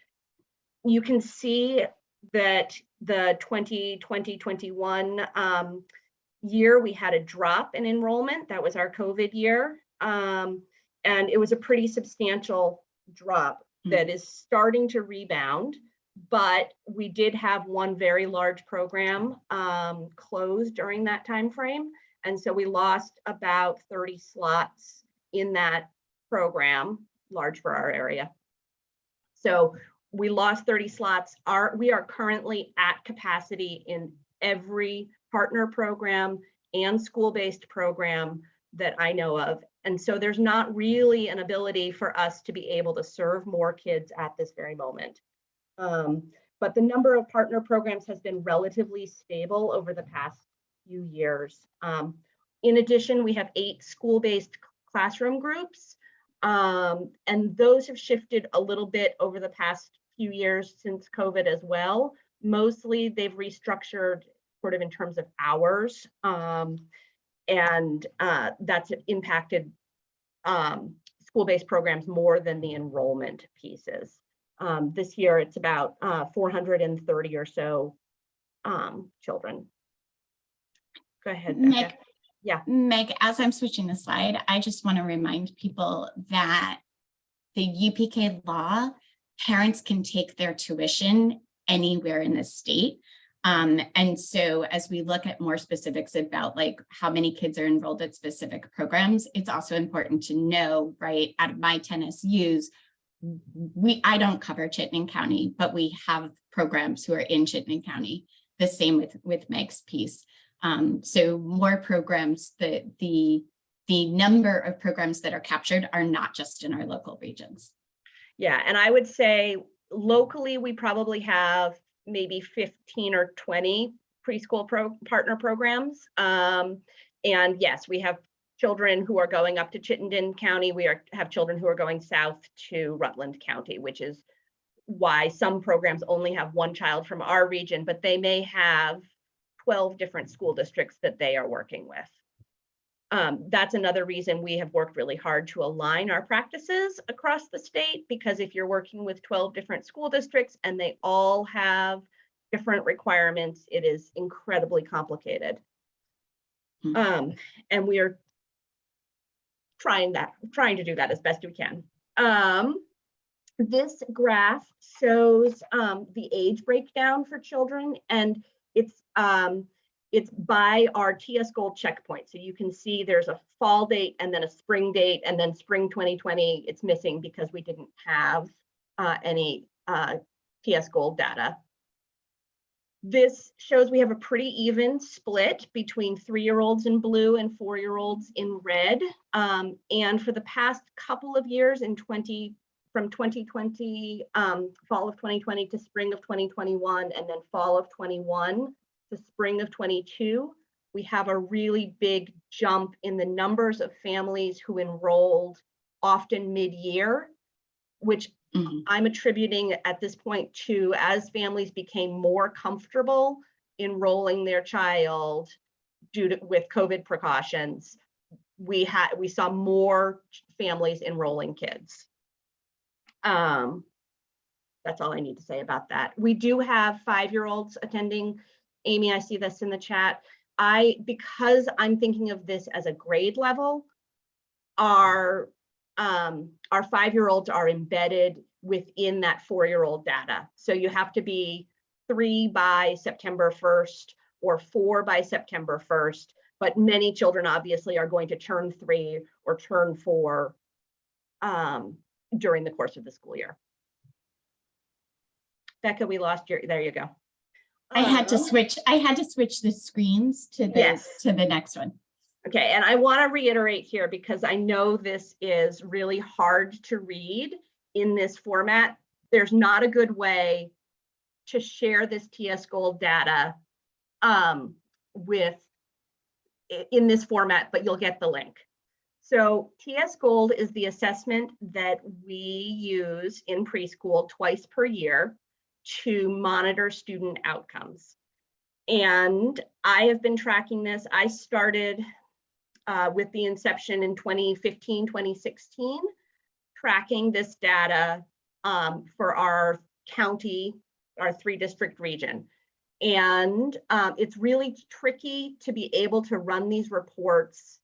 You can see that the 2020-21 year, we had a drop in enrollment. That was our COVID year. And it was a pretty substantial drop that is starting to rebound. But we did have 1 very large program close during that time frame. And so we lost about 30 slots in that program, large for our area. So we lost 30 slots. We are currently at capacity in every partner program and school-based program that I know of. And so there's not really an ability for us to be able to serve more kids at this very moment. But the number of partner programs has been relatively stable over the past few years. In addition, we have 8 school-based classroom groups, and those have shifted a little bit over the past few years since COVID as well. Mostly they've restructured sort of in terms of hours, and that's impacted school-based programs more than the enrollment pieces. This year it's about 430 or so children. Go ahead, Becca. Yeah. Meg, as I'm switching the slide, I just want to remind people that the UPK law, parents can take their tuition anywhere in the state. And so as we look at more specifics about like how many kids are enrolled at specific programs, it's also important to know, right, out of my 10 SUs, I don't cover Chittenden County, but we have programs who are in Chittenden County. The same with Meg's piece. So more programs, the number of programs that are captured are not just in our local regions. Yeah, and I would say locally, we probably have maybe 15 or 20 preschool partner programs. And yes, we have children who are going up to Chittenden County. We have children who are going south to Rutland County, which is why some programs only have one child from our region, but they may have 12 different school districts that they are working with. That's another reason we have worked really hard to align our practices across the state, because if you're working with 12 different school districts and they all have different requirements, it is incredibly complicated. And we are trying to do that as best we can. This graph shows the age breakdown for children, and it's by our TS Gold checkpoint. So you can see there's a fall date and then a spring date, and then spring 2020, it's missing because we didn't have any TS Gold data. This shows we have a pretty even split between 3-year-olds in blue and 4-year-olds in red. And for the past couple of years from 2020, fall of 2020 to spring of 2021, and then fall of 21 to spring of 22, we have a really big jump in the numbers of families who enrolled often mid-year, which I'm attributing at this point to as families became more comfortable enrolling their child with COVID precautions, we saw more families enrolling kids. That's all I need to say about that. We do have 5-year-olds attending. Amy, I see this in the chat. Because I'm thinking of this as a grade level, our 5-year-olds are embedded within that 4-year-old data. So you have to be 3 by September 1st or 4 by September 1st, but many children obviously are going to turn 3 or turn 4 during the course of the school year. Becca, we lost your, there you go. I had to switch the screens to the next one. Okay, and I want to reiterate here, because I know this is really hard to read in this format. There's not a good way to share this TS Gold data in this format, but you'll get the link. So TS Gold is the assessment that we use in preschool twice per year to monitor student outcomes. And I have been tracking this. I started with the inception in 2015, 2016, tracking this data for our county, our 3-district region. And it's really tricky to be able to run these reports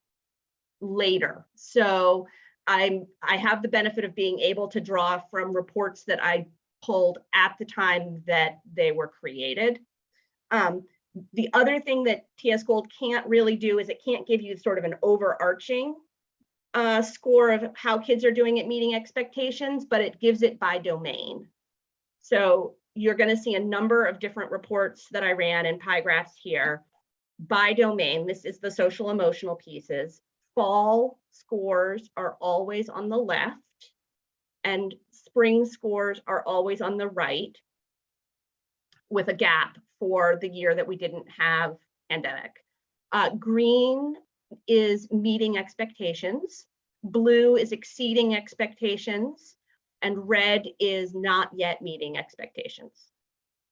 later. So I have the benefit of being able to draw from reports that I pulled at the time that they were created. The other thing that TS Gold can't really do is it can't give you sort of an overarching score of how kids are doing at meeting expectations, but it gives it by domain. So you're going to see a number of different reports that I ran in pie graphs here by domain. This is the social emotional pieces. Fall scores are always on the left and spring scores are always on the right, with a gap for the year that we didn't have pandemic. Green is meeting expectations, blue is exceeding expectations, and red is not yet meeting expectations.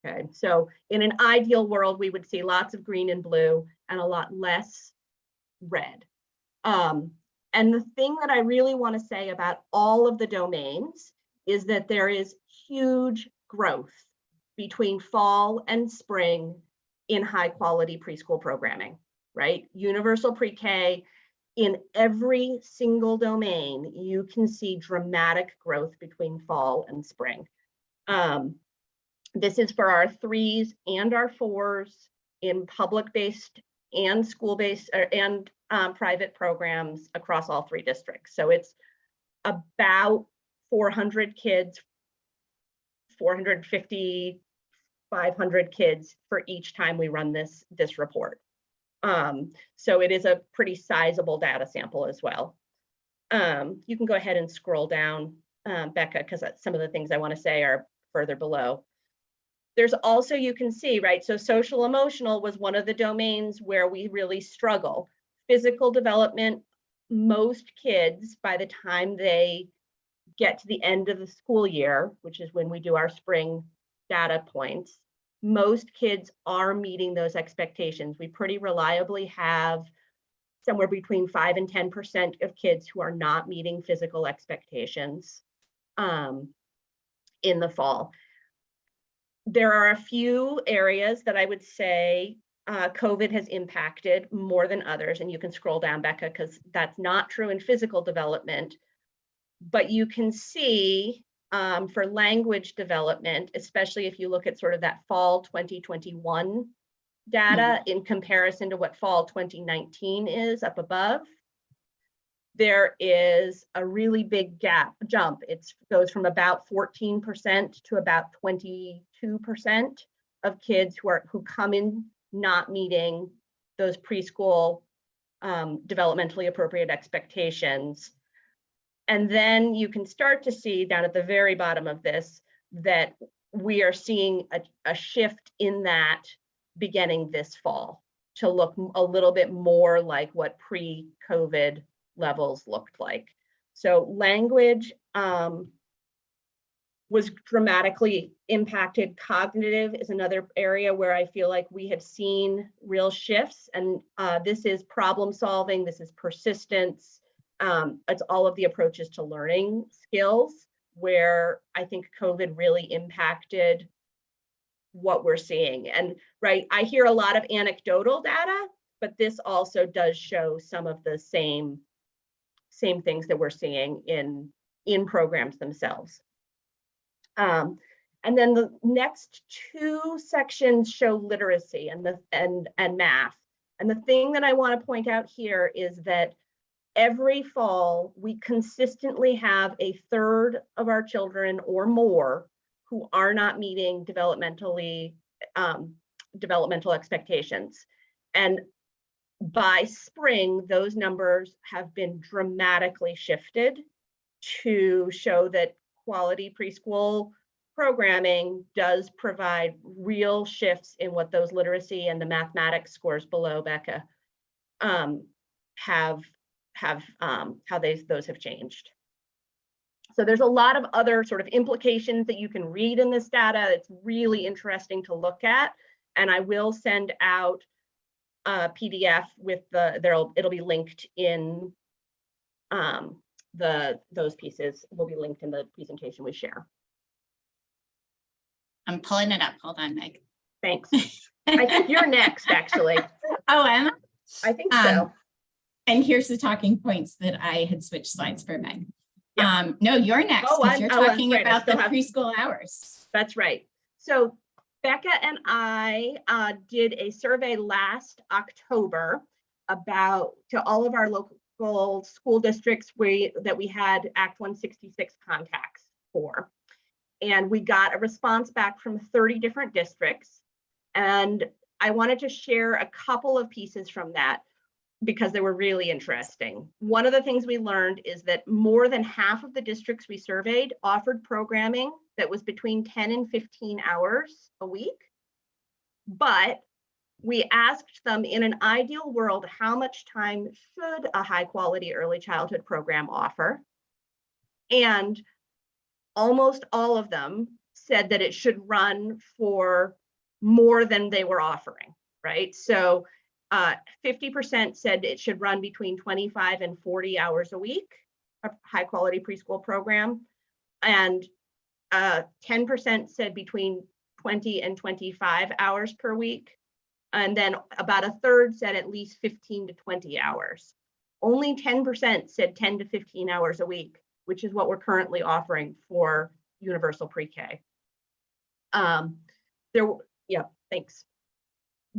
Okay, so in an ideal world, we would see lots of green and blue and a lot less red. And the thing that I really want to say about all of the domains is that there is huge growth between fall and spring in high quality preschool programming, right? Universal PreK, in every single domain, you can see dramatic growth between fall and spring. This is for our 3s and our 4s in public-based and school-based and private programs across all 3 districts. So it's about 400 kids, 450, 500 kids for each time we run this report. So it is a pretty sizable data sample as well. You can go ahead and scroll down, Becca, because some of the things I want to say are further below. There's also, you can see, right, so social emotional was one of the domains where we really struggle. Physical development, most kids, by the time they get to the end of the school year, which is when we do our spring data points, most kids are meeting those expectations. We pretty reliably have somewhere between 5 and 10% of kids who are not meeting physical expectations in the fall. There are a few areas that I would say COVID has impacted more than others, and you can scroll down, Becca, because that's not true in physical development, but you can see for language development, especially if you look at sort of that fall 2021 data in comparison to what fall 2019 is up above, there is a really big jump. It goes from about 14% to about 22% of kids who come in not meeting those preschool developmentally appropriate expectations. And then you can start to see down at the very bottom of this that we are seeing a shift in that beginning this fall to look a little bit more like what pre-COVID levels looked like. So language was dramatically impacted. Cognitive is another area where I feel like we have seen real shifts, and this is problem solving, this is persistence, it's all of the approaches to learning skills where I think COVID really impacted what we're seeing. And right, I hear a lot of anecdotal data, but this also does show some of the same things that we're seeing in programs themselves. And then the next 2 sections show literacy and math. And the thing that I want to point out here is that every fall we consistently have a third of our children or more who are not meeting developmental expectations. And by spring, those numbers have been dramatically shifted to show that quality preschool programming does provide real shifts in what those literacy and the mathematics scores below, Becca, how those have changed. So there's a lot of other sort of implications that you can read in this data. It's really interesting to look at, and I will send out a PDF with it'll be linked in those pieces will be linked in the presentation we share. I'm pulling it up. Hold on, Meg. Thanks. I think you're next, actually. Oh, am I? I think so. And here's the talking points that I had switched slides for Meg. Yeah. No, you're next because you're talking right, about the preschool hours. That's right. So Becca and I did a survey last October to all of our local school districts that we had Act 166 contacts for. And we got a response back from 30 different districts. And I wanted to share a couple of pieces from that because they were really interesting. One of the things we learned is that more than half of the districts we surveyed offered programming that was between 10 and 15 hours a week. But we asked them, in an ideal world, how much time should a high quality early childhood program offer? And almost all of them said that it should run for more than they were offering, right? So 50% said it should run between 25 and 40 hours a week, a high quality preschool program. And 10% said between 20 and 25 hours per week. And then about a third said at least 15 to 20 hours. Only 10% said 10 to 15 hours a week, which is what we're currently offering for Universal PreK. Thanks.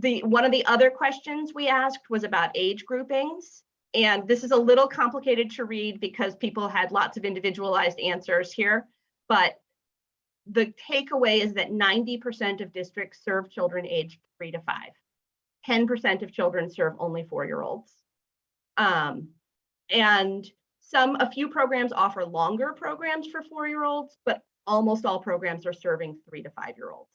One of the other questions we asked was about age groupings. And this is a little complicated to read because people had lots of individualized answers here. But the takeaway is that 90% of districts serve children aged 3 to 5. 10% of children serve only 4-year-olds. And a few programs offer longer programs for 4-year-olds, but almost all programs are serving 3 to 5-year-olds.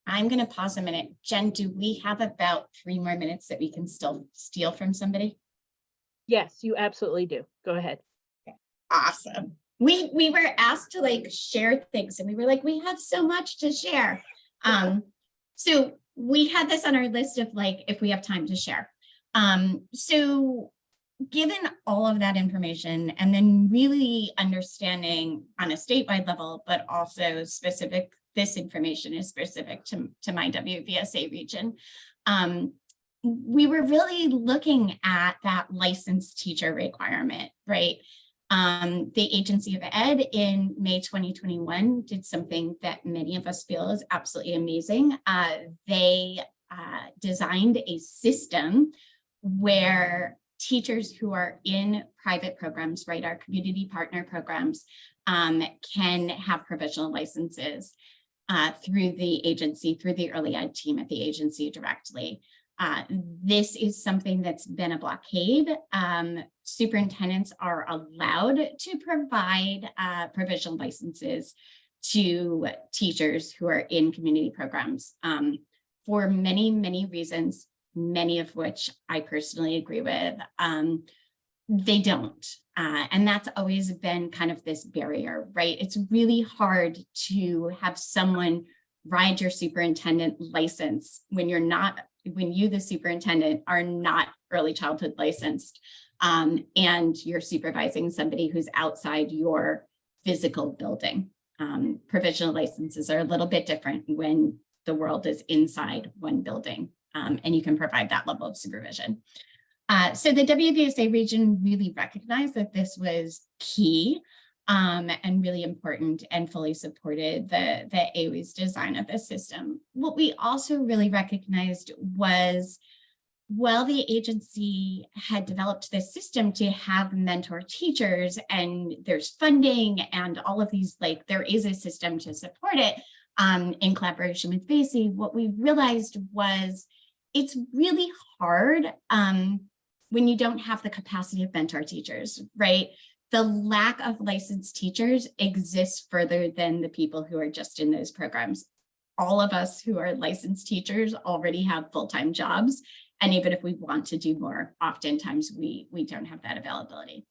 I'm going to pause a minute. Jen, do we have about 3 more minutes that we can still steal from somebody? Yes, you absolutely do. Go ahead. Awesome. We were asked to like share things and we were like, we have so much to share. So we had this on our list of like, if we have time to share. So given all of that information and then really understanding on a statewide level, but also this information is specific to my WVSA region. We were really looking at that licensed teacher requirement, right? The Agency of Ed in May 2021 did something that many of us feel is absolutely amazing. They designed a system where teachers who are in private programs, right, our community partner programs, can have provisional licenses through the agency, through the early ed team at the agency directly. This is something that's been a blockade. Superintendents are allowed to provide provisional licenses to teachers who are in community programs for many, many reasons, many of which I personally agree with. They don't. And that's always been kind of this barrier, right? It's really hard to have someone ride your superintendent license when you, the superintendent, are not early childhood licensed, and you're supervising somebody who's outside your physical building. Provisional licenses are a little bit different when the world is inside one building, and you can provide that level of supervision. So the WVSA region really recognized that this was key and really important and fully supported the AWE's design of the system. What we also really recognized was, while the agency had developed this system to have mentor teachers and there's funding and all of these, like there is a system to support it in collaboration with VASE, what we realized was it's really hard when you don't have the capacity of mentor teachers, right? The lack of licensed teachers exists further than the people who are just in those programs. All of us who are licensed teachers already have full-time jobs. And even if we want to do more, oftentimes we don't have that availability.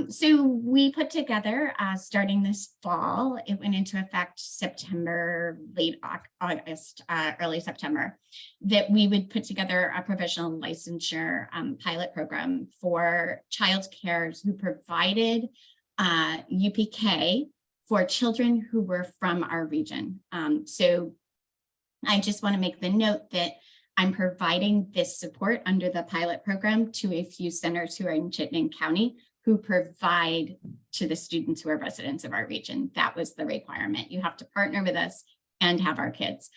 So we put together, starting this fall, it went into effect September, late August, early September, that we would put together a provisional licensure pilot program for childcare who provided UPK for children who were from our region. So I just want to make the note that I'm providing this support under the pilot program to a few centers who are in Chittenden County who provide to the students who are residents of our region. That was the requirement. You have to partner with us and have our kids.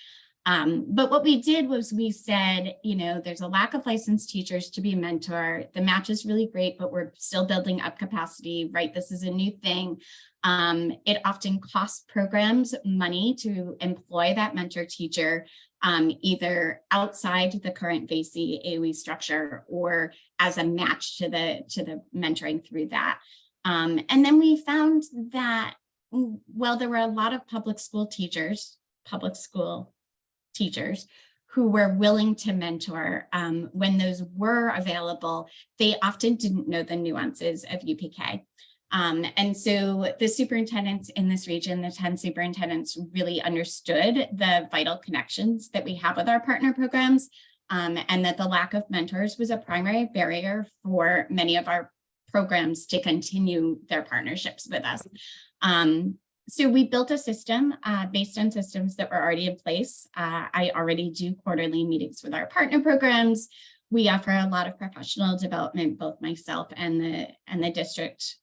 But what we did was we said, you know, there's a lack of licensed teachers to be a mentor. The match is really great, but we're still building up capacity, right? This is a new thing. It often costs programs money to employ that mentor teacher, either outside the current VACE AOE structure or as a match to the mentoring through that. And then we found that, well, there were a lot of public school teachers who were willing to mentor. When those were available, they often didn't know the nuances of UPK. And so the superintendents in this region, the 10 superintendents, really understood the vital connections that we have with our partner programs, and that the lack of mentors was a primary barrier for many of our programs to continue their partnerships with us. So we built a system based on systems that were already in place. I already do quarterly meetings with our partner programs. We offer a lot of professional development, both myself and the district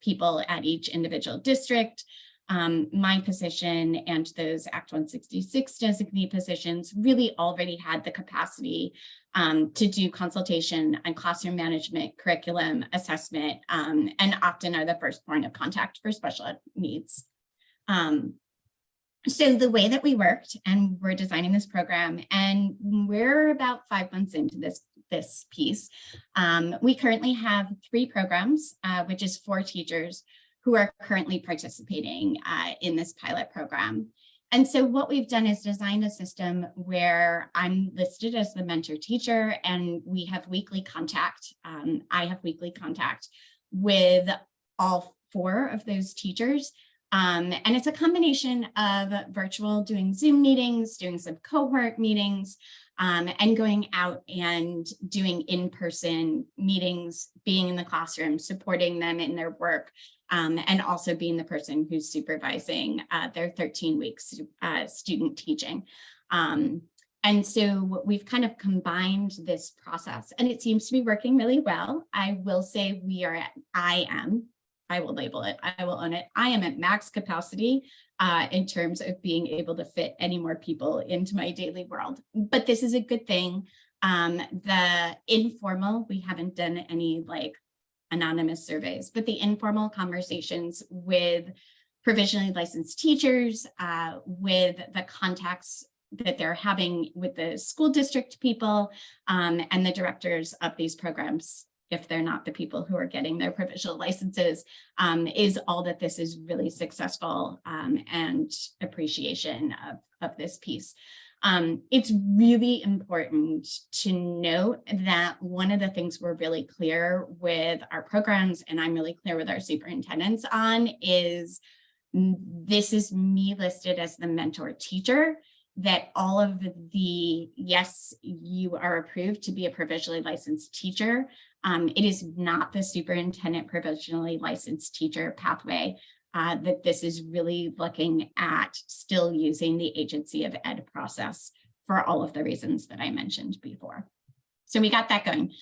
people at each individual district. My position and those Act 166 designee positions really already had the capacity to do consultation on classroom management, curriculum assessment, and often are the first point of contact for special ed needs. So the way that we worked, and we're designing this program, and we're about 5 months into this piece. We currently have 3 programs, which is 4 teachers who are currently participating in this pilot program. And so what we've done is designed a system where I'm listed as the mentor teacher, and we have weekly contact. I have weekly contact with all 4 of those teachers. And it's a combination of virtual, doing Zoom meetings, doing some cohort meetings, and going out and doing in-person meetings, being in the classroom, supporting them in their work, and also being the person who's supervising their 13 weeks student teaching. And so we've kind of combined this process, and it seems to be working really well. I will say I will label it, I will own it. I am at max capacity in terms of being able to fit any more people into my daily world. But this is a good thing. The informal, we haven't done any like anonymous surveys, but the informal conversations with provisionally licensed teachers, with the contacts that they're having with the school district people, and the directors of these programs, if they're not the people who are getting their provisional licenses, is all that this is really successful, and appreciation of this piece. It's really important to note that one of the things we're really clear with our programs, and I'm really clear with our superintendents on, is this is me listed as the mentor teacher, that all of the, yes, you are approved to be a provisionally licensed teacher. It is not the superintendent provisionally licensed teacher pathway, that this is really looking at still using the agency of ed process for all of the reasons that I mentioned before. So we got that going.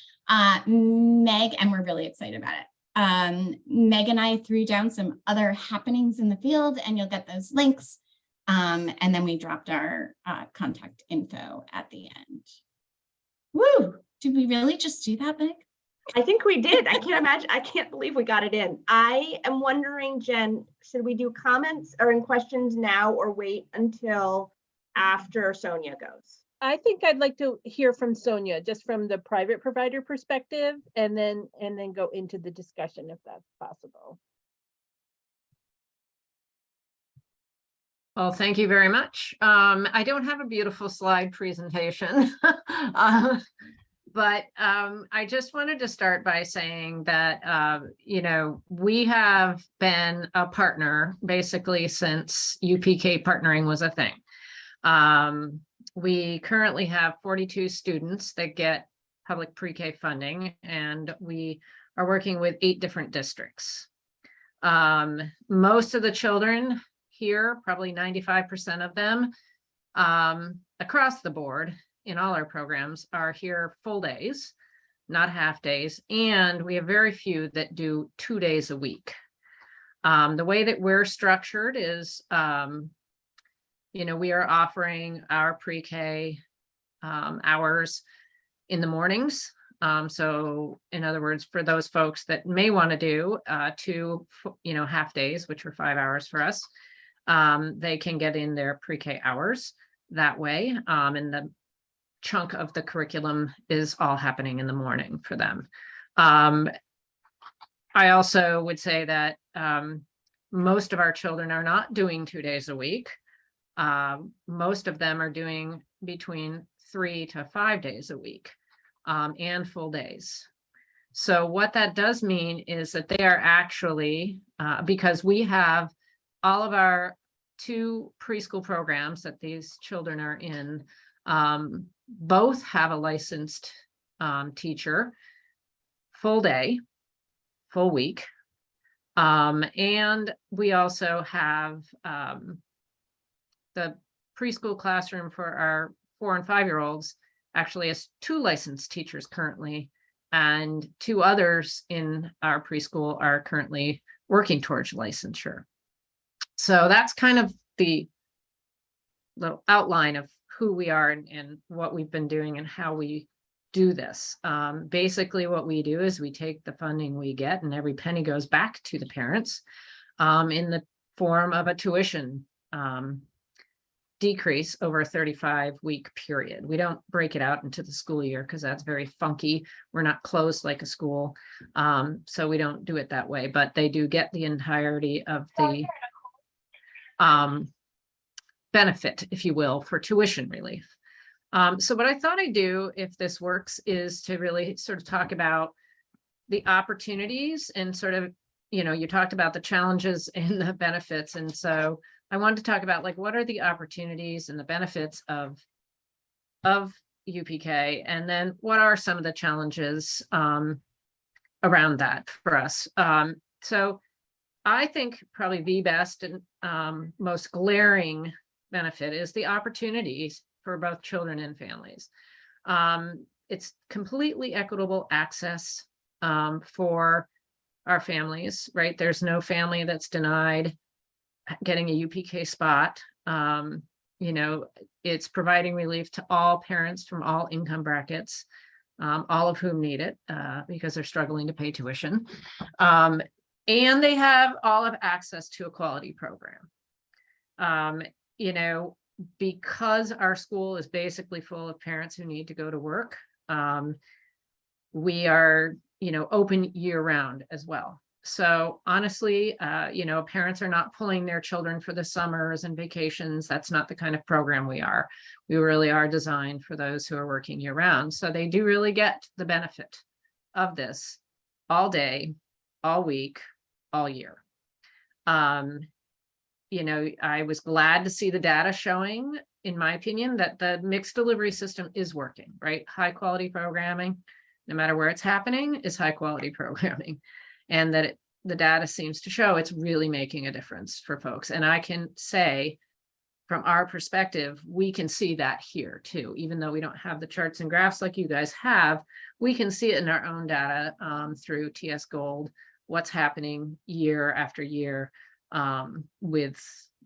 Meg, and we're really excited about it. Meg and I threw down some other happenings in the field, and you'll get those links. And then we dropped our contact info at the end. Woo! Did we really just do that, Meg? I think we did. I can't imagine. I can't believe we got it in. I am wondering, Jen, should we do comments or in questions now or wait until after Sonia goes? I think I'd like to hear from Sonia, just from the private provider perspective, and then go into the discussion if that's possible. Well, thank you very much. I don't have a beautiful slide presentation, but I just wanted to start by saying that, you know, we have been a partner basically since UPK partnering was a thing. We currently have 42 students that get public pre-K funding, and we are working with 8 different districts. Most of the children here, probably 95% of them, across the board in all our programs, are here full days, not half days, and we have very few that do 2 days a week. The way that we're structured is we are offering our pre-K hours in the mornings. So in other words, for those folks that may want to do 2, half days, which are 5 hours for us, they can get in their pre-K hours that way. And the chunk of the curriculum is all happening in the morning for them. I also would say that most of our children are not doing 2 days a week. Most of them are doing between 3 to 5 days a week, and full days. So what that does mean is that they are actually, because we have all of our 2 preschool programs that these children are in, both have a licensed teacher, full day, full week. And we also have the preschool classroom for our 4 and 5-year-olds actually has 2 licensed teachers currently, and 2 others in our preschool are currently working towards licensure. So that's kind of the little outline of who we are and what we've been doing and how we do this. Basically, what we do is we take the funding we get, and every penny goes back to the parents in the form of a tuition decrease over a 35-week period. We don't break it out into the school year because that's very funky. We're not closed like a school. So we don't do it that way, but they do get the entirety of the benefit, if you will, for tuition relief. So what I thought I'd do, if this works, is to really sort of talk about the opportunities and sort of, you talked about the challenges and the benefits. And so I wanted to talk about, like, what are the opportunities and the benefits of UPK, and then what are some of the challenges around that for us. So I think probably the best and most glaring benefit is the opportunities for both children and families. It's completely equitable access for our families, right? There's no family that's denied getting a UPK spot. It's providing relief to all parents from all income brackets, all of whom need it because they're struggling to pay tuition. And they have all of access to a quality program. Because our school is basically full of parents who need to go to work, we are, open year round as well. So honestly, parents are not pulling their children for the summers and vacations. That's not the kind of program we are. We really are designed for those who are working year round. So they do really get the benefit of this all day, all week, all year. I was glad to see the data showing, in my opinion, that the mixed delivery system is working, right? High quality programming, no matter where it's happening, is high quality programming. And that the data seems to show it's really making a difference for folks. And I can say, from our perspective, we can see that here too. Even though we don't have the charts and graphs like you guys have, we can see it in our own data through TS Gold, what's happening year after year with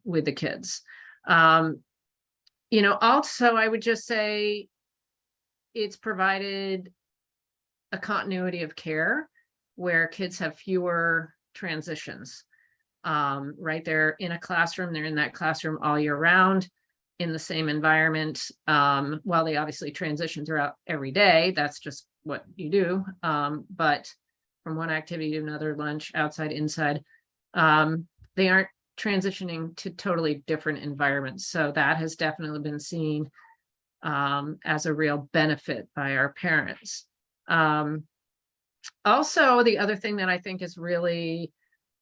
the kids. Also, I would just say it's provided a continuity of care where kids have fewer transitions, right? They're in a classroom, they're in that classroom all year round in the same environment. While they obviously transition throughout every day, that's just what you do. But from one activity to another, lunch, outside, inside, they aren't transitioning to totally different environments. So that has definitely been seen as a real benefit by our parents. Also, the other thing that I think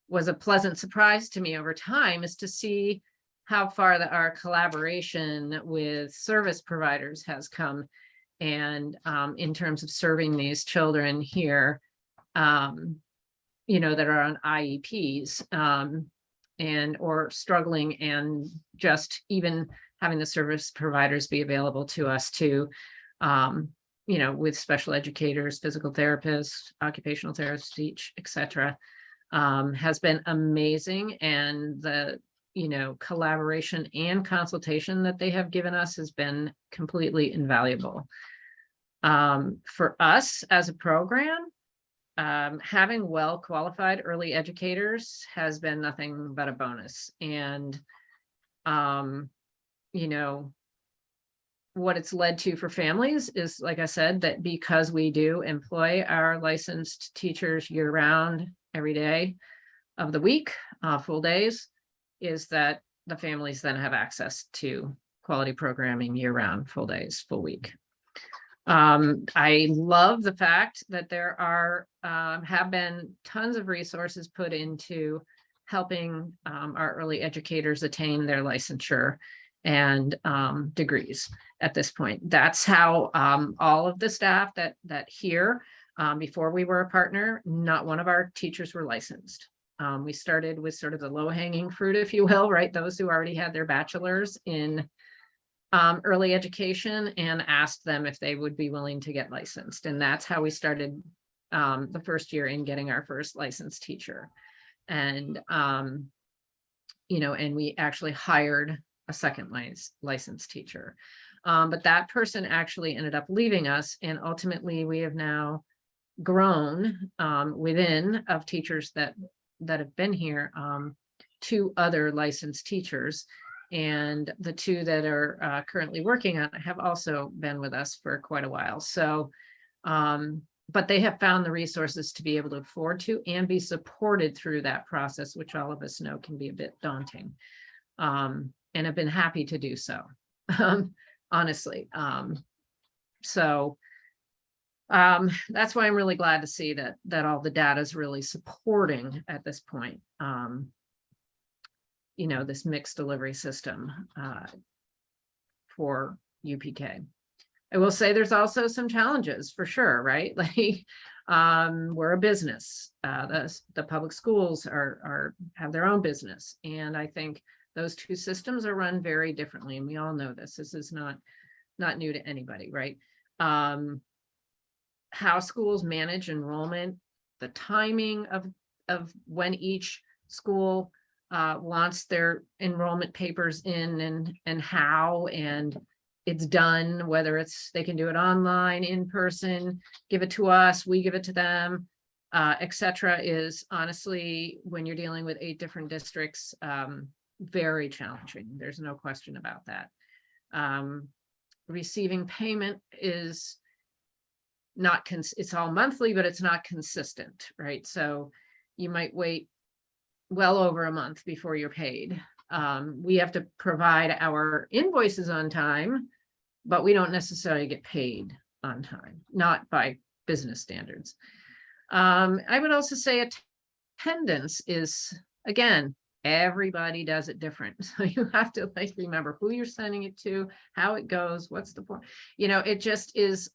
was a pleasant surprise to me over time is to see how far our collaboration with service providers has come. And in terms of serving these children here, that are on IEPs or struggling, and just even having the service providers be available to us to with special educators, physical therapists, occupational therapists, speech, etc., has been amazing. And the collaboration and consultation that they have given us has been completely invaluable. For us as a program, having well-qualified early educators has been nothing but a bonus. And, what it's led to for families is, like I said, that because we do employ our licensed teachers year-round, every day of the week, full days, is that the families then have access to quality programming year-round, full days, full week. I love the fact that there are have been tons of resources put into helping our early educators attain their licensure and degrees at this point. That's how all of the staff that here, before we were a partner, not one of our teachers were licensed. We started with sort of the low-hanging fruit, if you will, right? Those who already had their bachelor's in early education, and asked them if they would be willing to get licensed. And that's how we started the first year in getting our first licensed teacher. And, and we actually hired a second licensed teacher. But that person actually ended up leaving us. And ultimately we have now grown within of teachers that have been here, 2 other licensed teachers. And the 2 that are currently working on it have also been with us for quite a while. So, but they have found the resources to be able to afford to and be supported through that process, which all of us know can be a bit daunting, and have been happy to do so, honestly. So that's why I'm really glad to see that all the data is really supporting at this point. This mixed delivery system for UPK. I will say there's also some challenges for sure, right? Like we're a business. The public schools have their own business, and I think those 2 systems are run very differently. And we all know this. This is not new to anybody, right? How schools manage enrollment, the timing of when each school wants their enrollment papers in, and how, and it's done, whether they can do it online, in person, give it to us, we give it to them, etc., is honestly, when you're dealing with 8 different districts, very challenging. There's no question about that. Receiving payment is not, it's all monthly, but it's not consistent, right? So you might wait well over a month before you're paid. We have to provide our invoices on time, but we don't necessarily get paid on time, not by business standards. I would also say attendance is, again, everybody does it different. So you have to remember who you're sending it to, how it goes, what's the point. It just is,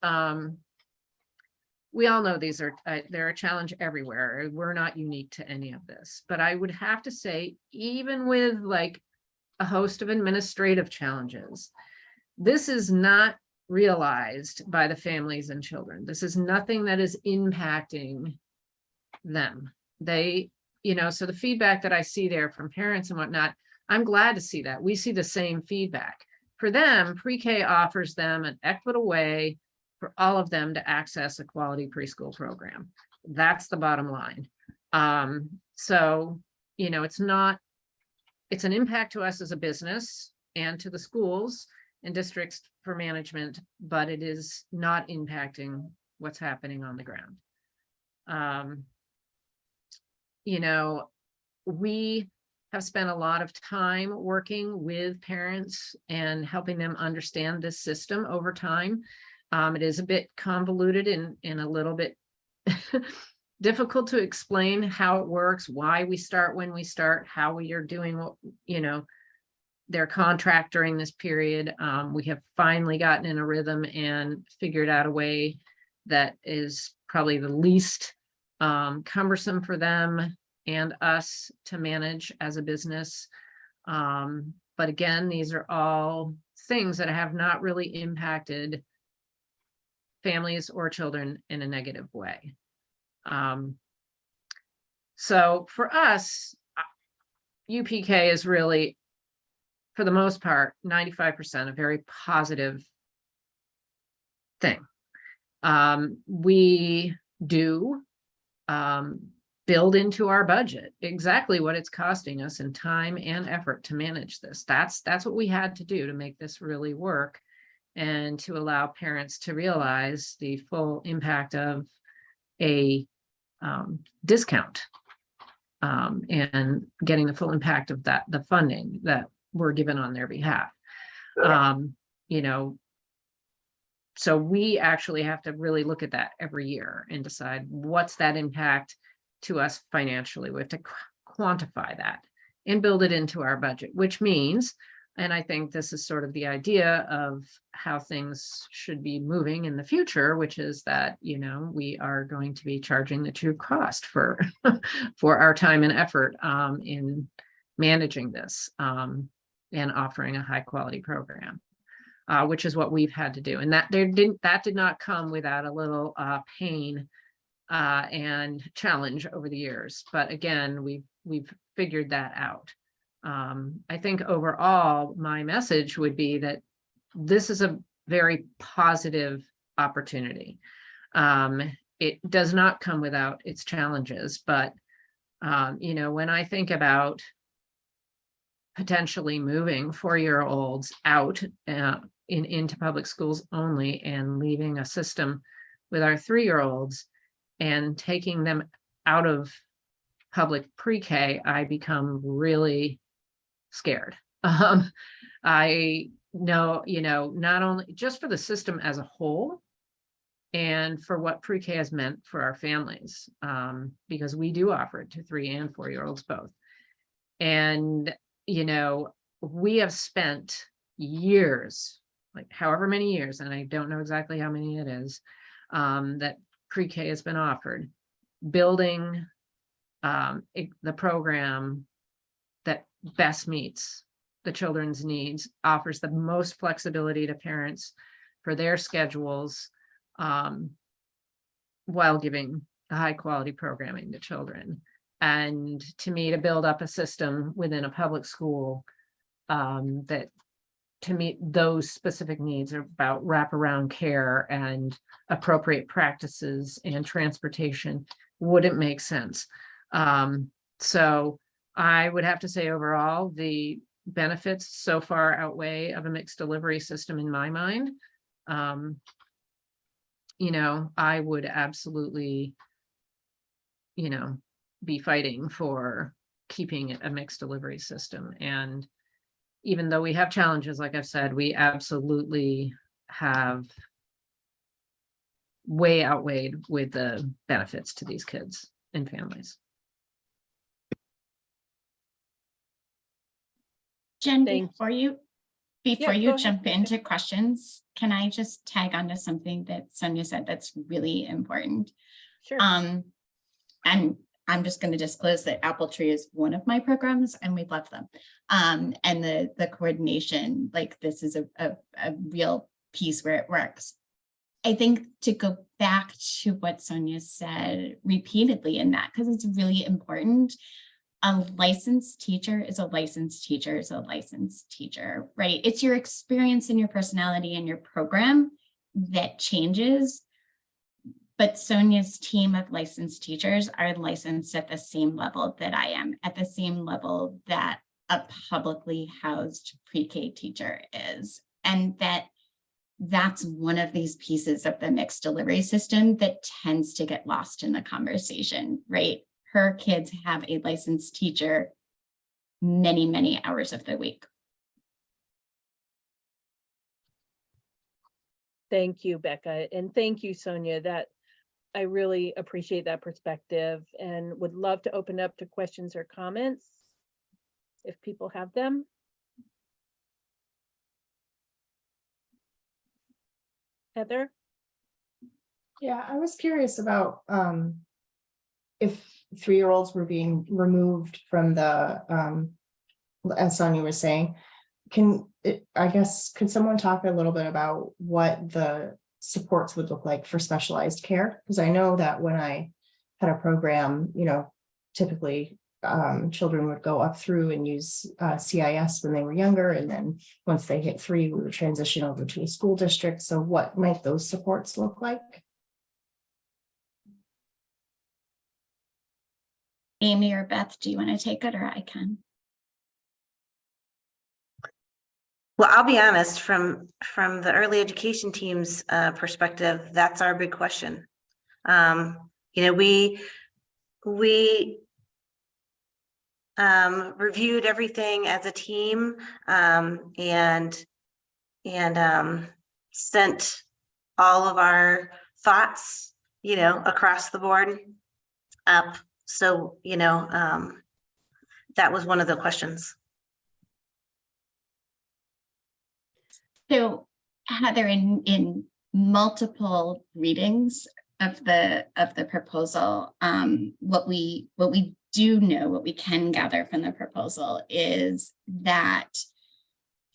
we all know these are, they're a challenge everywhere. We're not unique to any of this, but I would have to say, even with like a host of administrative challenges, this is not realized by the families and children. This is nothing that is impacting them. So the feedback that I see there from parents and whatnot, I'm glad to see that. We see the same feedback. For them, pre-K offers them an equitable way for all of them to access a quality preschool program. That's the bottom line. So, it's an impact to us as a business and to the schools and districts for management, but it is not impacting what's happening on the ground. We have spent a lot of time working with parents and helping them understand this system over time. It is a bit convoluted and a little bit difficult to explain how it works, why we start when we start, how we are doing what, their contract during this period. We have finally gotten in a rhythm and figured out a way that is probably the least cumbersome for them and us to manage as a business. But again, these are all things that have not really impacted families or children in a negative way. So for us, UPK is really, for the most part, 95% a very positive thing. We do build into our budget exactly what it's costing us in time and effort to manage this. That's what we had to do to make this really work, and to allow parents to realize the full impact of a discount, and getting the full impact of the funding that we're given on their behalf. You know, so we actually have to really look at that every year and decide what's that impact to us financially. We have to quantify that and build it into our budget, which means, and I think this is sort of the idea of how things should be moving in the future, which is that, you know, we are going to be charging the true cost for for our time and effort in managing this, and offering a high quality program, which is what we've had to do. And that did not come without a little pain and challenge over the years. But again, we've figured that out. I think overall, my message would be that this is a very positive opportunity. It does not come without its challenges, but you know, when I think about potentially moving 4-year-olds out into public schools only, and leaving a system with our 3-year-olds and taking them out of public pre-K, I become really scared. I know, you know, not only just for the system as a whole, and for what pre-K has meant for our families, because we do offer it to 3 and 4-year-olds both. And, you know, we have spent years, like however many years, and I don't know exactly how many it is, that pre-K has been offered, building the program that best meets the children's needs, offers the most flexibility to parents for their schedules, while giving high quality programming to children. And to me, to build up a system within a public school that to meet those specific needs about wraparound care and appropriate practices and transportation wouldn't make sense. So I would have to say overall, the benefits so far outweigh of a mixed delivery system in my mind. You know, I would absolutely, you know, be fighting for keeping it a mixed delivery system. And even though we have challenges, like I've said, we absolutely have way outweighed with the benefits to these kids and families. Jen, Thank before you Yeah, go ahead. jump into questions, can I just tag onto something that Sonia said that's really important? Sure. And I'm just going to disclose that Apple Tree is one of my programs, and we love them. And the coordination, like this is a real piece where it works. I think to go back to what Sonia said repeatedly in that, because it's really important. A licensed teacher is a licensed teacher is a licensed teacher, right? It's your experience and your personality and your program that changes. But Sonia's team of licensed teachers are licensed at the same level that I am, at the same level that a publicly housed pre-K teacher is. And that's one of these pieces of the mixed delivery system that tends to get lost in the conversation, right? Her kids have a licensed teacher many, many hours of the week. Thank you, Becca. And thank you, Sonia. That I really appreciate that perspective and would love to open up to questions or comments if people have them. Heather? Yeah, I was curious about if 3-year-olds were being removed from the, as Sonia was saying, could someone talk a little bit about what the supports would look like for specialized care? Because I know that when I had a program, you know, typically children would go up through and use CIS when they were younger, and then once they hit 3, we would transition over to a school district. So what might those supports look like? Amy or Beth, do you want to take it, or I can? Well, I'll be honest, from the early education team's perspective, that's our big question. We reviewed everything as a team, and sent all of our thoughts, across the board up. So, that was one of the questions. So Heather, in multiple readings of the proposal, what we do know, what we can gather from the proposal is that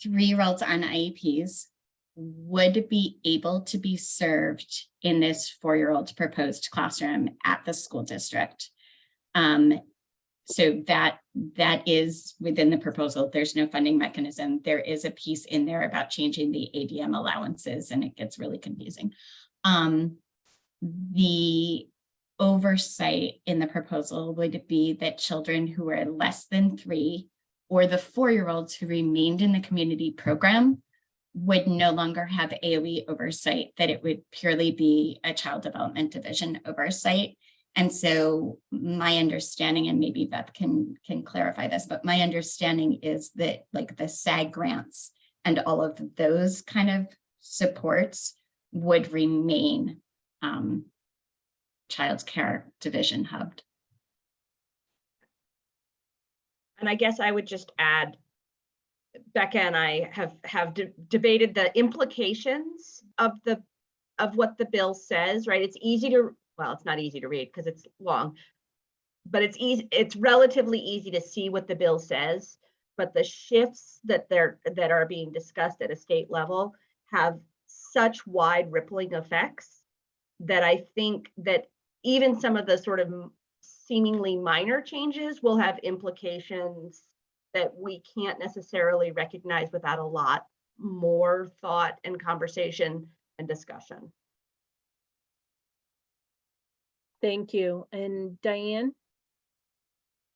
3-year-olds on IEPs would be able to be served in this 4-year-old proposed classroom at the school district. So that is within the proposal. There's no funding mechanism. There is a piece in there about changing the ADM allowances, and it gets really confusing. The oversight in the proposal would be that children who are less than 3 or the 4-year-olds who remained in the community program would no longer have AOE oversight, that it would purely be a child development division oversight. And so my understanding, and maybe Beth can clarify this, but my understanding is that like the SAG grants and all of those kind of supports would remain childcare division hubbed. And I guess I would just add, Becca and I have debated the implications of what the bill says, right? It's easy to, well, it's not easy to read because it's long, but it's relatively easy to see what the bill says, but the shifts that are being discussed at a state level have such wide rippling effects that I think that even some of the sort of seemingly minor changes will have implications that we can't necessarily recognize without a lot more thought and conversation and discussion. Thank you. And Diane?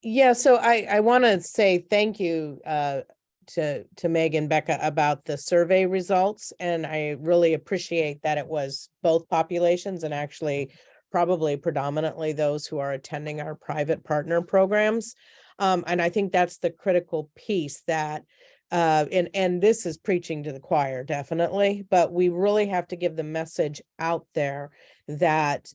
Yeah, so I want to say thank you to Meg and Becca about the survey results. And I really appreciate that it was both populations, and actually probably predominantly those who are attending our private partner programs. And I think that's the critical piece that, and this is preaching to the choir, definitely, but we really have to give the message out there that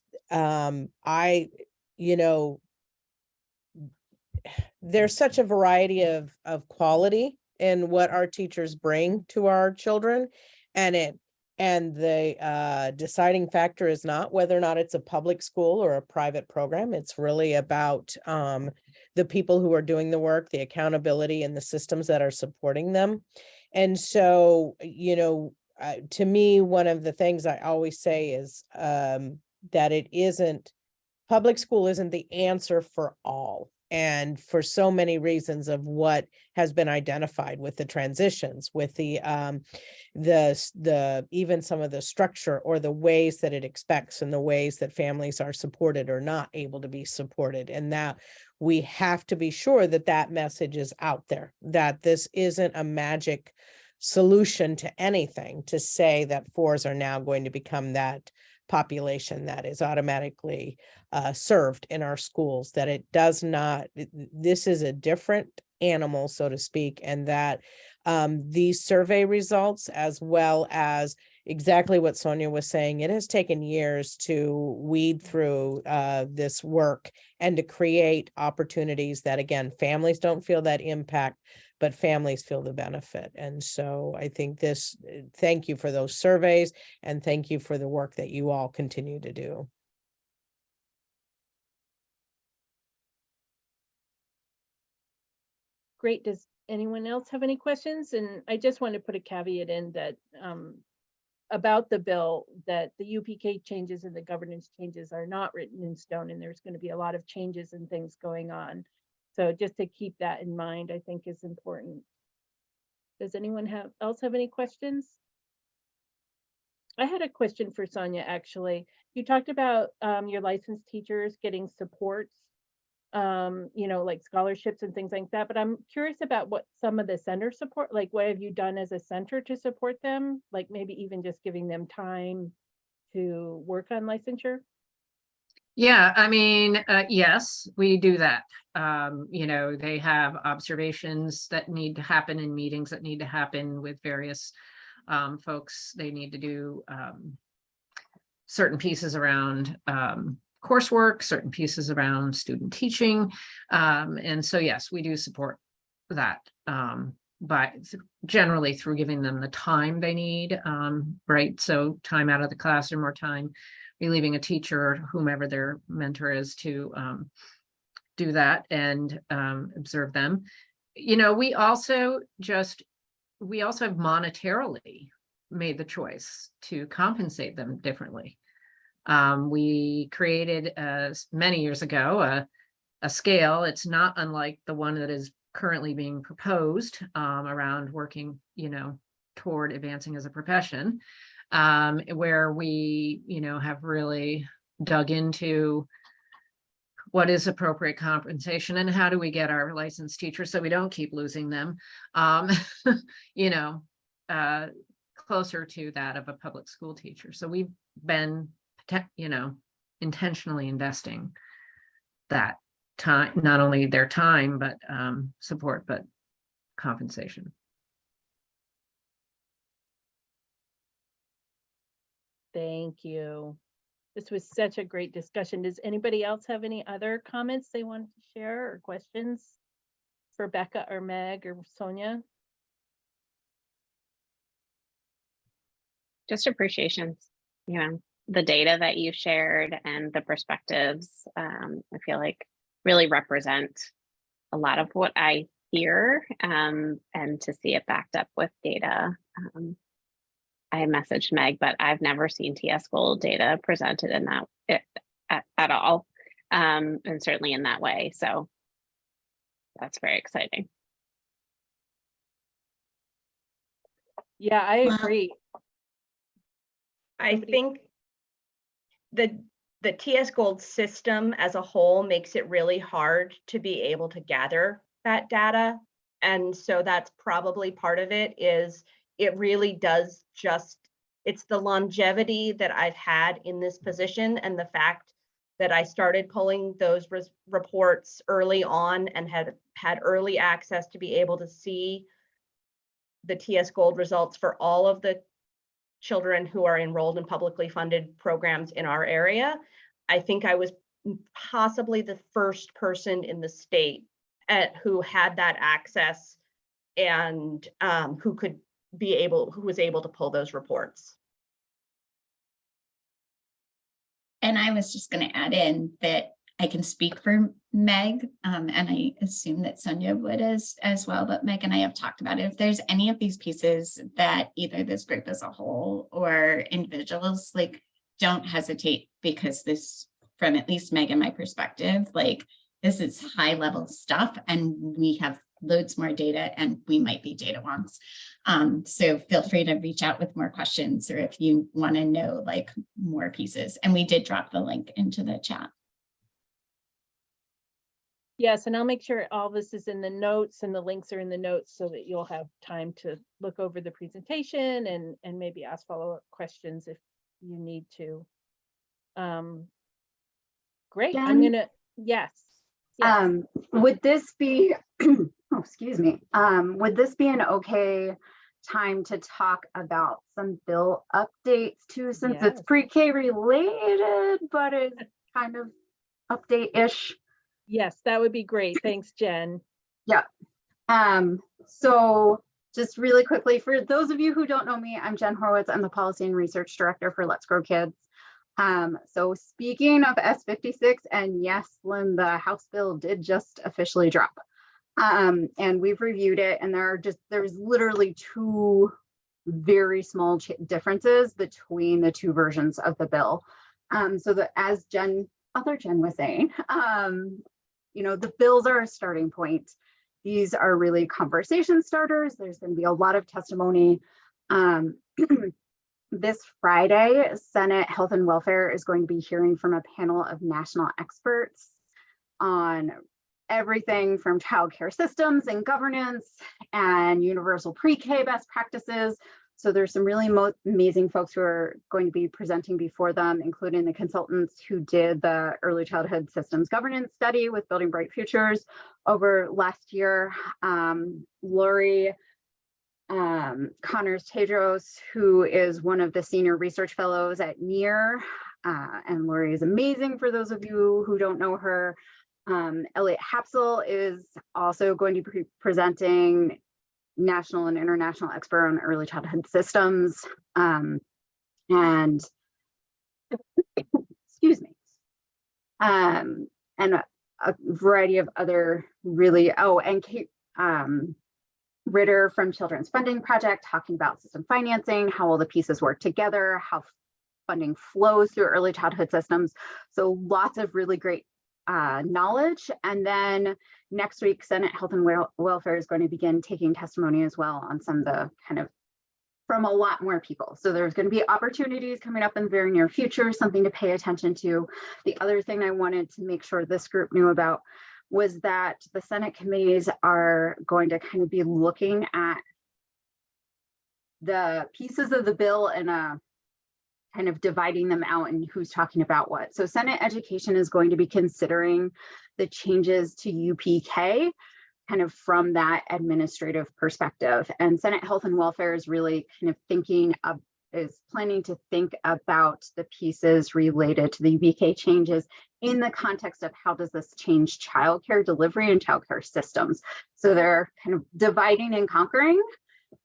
there's such a variety of quality in what our teachers bring to our children, and the deciding factor is not whether or not it's a public school or a private program. It's really about the people who are doing the work, the accountability, and the systems that are supporting them. And so, to me, one of the things I always say is that public school isn't the answer for all. And for so many reasons of what has been identified with the transitions, with the even some of the structure or the ways that it expects and the ways that families are supported or not able to be supported. And that we have to be sure that that message is out there, that this isn't a magic solution to anything to say that 4s are now going to become that population that is automatically served in our schools, that it does not, this is a different animal, so to speak, and that these survey results, as well as exactly what Sonia was saying, it has taken years to weed through this work and to create opportunities that, again, families don't feel that impact, but families feel the benefit. And so I think thank you for those surveys, and thank you for the work that you all continue to do. Great. Does anyone else have any questions? And I just want to put a caveat in that about the bill, that the UPK changes and the governance changes are not written in stone, and there's going to be a lot of changes and things going on. So just to keep that in mind, I think is important. Does anyone else have any questions? I had a question for Sonia, actually. You talked about your licensed teachers getting supports, you know, like scholarships and things like that, but I'm curious about what some of the center support, like what have you done as a center to support them? Like maybe even just giving them time to work on licensure? Yeah, I mean, yes, we do that. You know, they have observations that need to happen in meetings that need to happen with various folks. They need to do certain pieces around coursework, certain pieces around student teaching. And so, yes, we do support that, but generally through giving them the time they need, right? So time out of the classroom or time relieving a teacher or whomever their mentor is to do that and observe them. You know, we also have monetarily made the choice to compensate them differently. We created many years ago a scale. It's not unlike the one that is currently being proposed around working, you know, toward advancing as a profession, where we, you know, have really dug into what is appropriate compensation and how do we get our licensed teachers so we don't keep losing them, you know, closer to that of a public school teacher. So we've been, you know, intentionally investing that time, not only their time, but support, but compensation. Thank you. This was such a great discussion. Does anybody else have any other comments they want to share or questions for Becca or Meg or Sonia? Just appreciations, you know, the data that you shared and the perspectives, I feel like really represent a lot of what I hear, and to see it backed up with data. I messaged Meg, but I've never seen TS Gold data presented in that at all, and certainly in that way. So that's very exciting. Yeah, I agree. I think the TS Gold system as a whole makes it really hard to be able to gather that data. And so that's probably part of it. Is it really does it's the longevity that I've had in this position and the fact that I started pulling those reports early on and had early access to be able to see the TS Gold results for all of the children who are enrolled in publicly funded programs in our area. I think I was possibly the first person in the state who had that access and who was able to pull those reports. And I was just going to add in that I can speak for Meg, and I assume that Sonia would as well, but Meg and I have talked about it. If there's any of these pieces that either this group as a whole or individuals, like, don't hesitate, because this, from at least Meg and my perspective, like, this is high level stuff and we have loads more data and we might be data wonks. So feel free to reach out with more questions, or if you want to know like more pieces. And we did drop the link into the chat. Yes, and I'll make sure all this is in the notes and the links are in the notes so that you'll have time to look over the presentation and maybe ask follow-up questions if you need to. Great, Jen? I'm gonna, yes. Would this be, oh, excuse me, would this be an okay time to talk about some bill updates too, since it's Yes. pre-K related, but it's kind of update-ish? Yes, that would be great. Thanks, Jen. Yeah. So just really quickly, for those of you who don't know me, I'm Jen Horowitz. I'm the Policy and Research Director for Let's Grow Kids. So speaking of S56, and yes, Lynn, the House bill did just officially drop. And we've reviewed it, and there's literally two very small differences between the two versions of the bill. So that, as other Jen was saying, you know, the bills are a starting point. These are really conversation starters. There's going to be a lot of testimony. This Friday, Senate Health and Welfare is going to be hearing from a panel of national experts on everything from childcare systems and governance and universal pre-K best practices. So there's some really amazing folks who are going to be presenting before them, including the consultants who did the early childhood systems governance study with Building Bright Futures over last year. Lori Connors-Tedros, who is one of the senior research fellows at NEAR, and Lori is amazing for those of you who don't know her. Elliot Hapsel is also going to be presenting, national and international expert on early childhood systems, and excuse me, and a variety of other really, and Kate Ritter from Children's Funding Project talking about system financing, how all the pieces work together, how funding flows through early childhood systems. So lots of really great knowledge. And then next week, Senate Health and Welfare is going to begin taking testimony as well on some of the kind of from a lot more people. So there's going to be opportunities coming up in the very near future, something to pay attention to. The other thing I wanted to make sure this group knew about was that the Senate committees are going to kind of be looking at the pieces of the bill and kind of dividing them out and who's talking about what. So Senate Education is going to be considering the changes to UPK kind of from that administrative perspective. And Senate Health and Welfare is really kind of planning to think about the pieces related to the UPK changes in the context of how does this change childcare delivery and childcare systems. So they're kind of dividing and conquering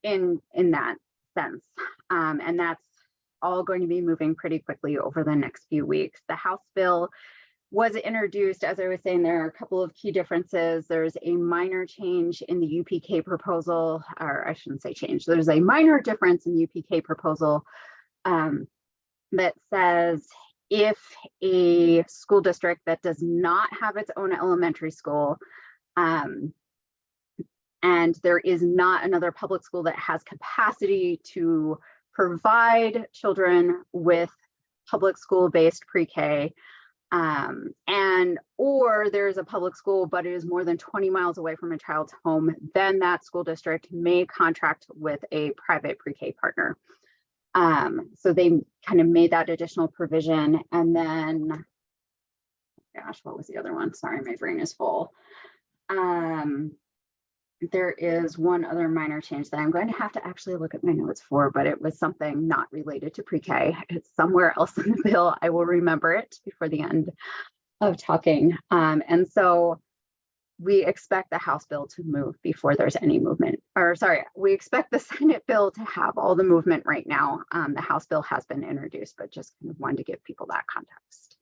in that sense. And that's all going to be moving pretty quickly over the next few weeks. The House bill was introduced, as I was saying, there are a couple of key differences. There's a minor change in the UPK proposal, or I shouldn't say change, there's a minor difference in the UPK proposal that says if a school district that does not have its own elementary school, and there is not another public school that has capacity to provide children with public school-based pre-K, or there's a public school, but it is more than 20 miles away from a child's home, then that school district may contract with a private pre-K partner. So they kind of made that additional provision. And then, gosh, what was the other one? Sorry, my brain is full. There is one other minor change that I'm going to have to actually look at my notes for, but it was something not related to pre-K. It's somewhere else in the bill. I will remember it before the end of talking. And so we expect the House bill to move before there's any movement, or sorry, we expect the Senate bill to have all the movement right now. The House bill has been introduced, but just kind of wanted to give people that context.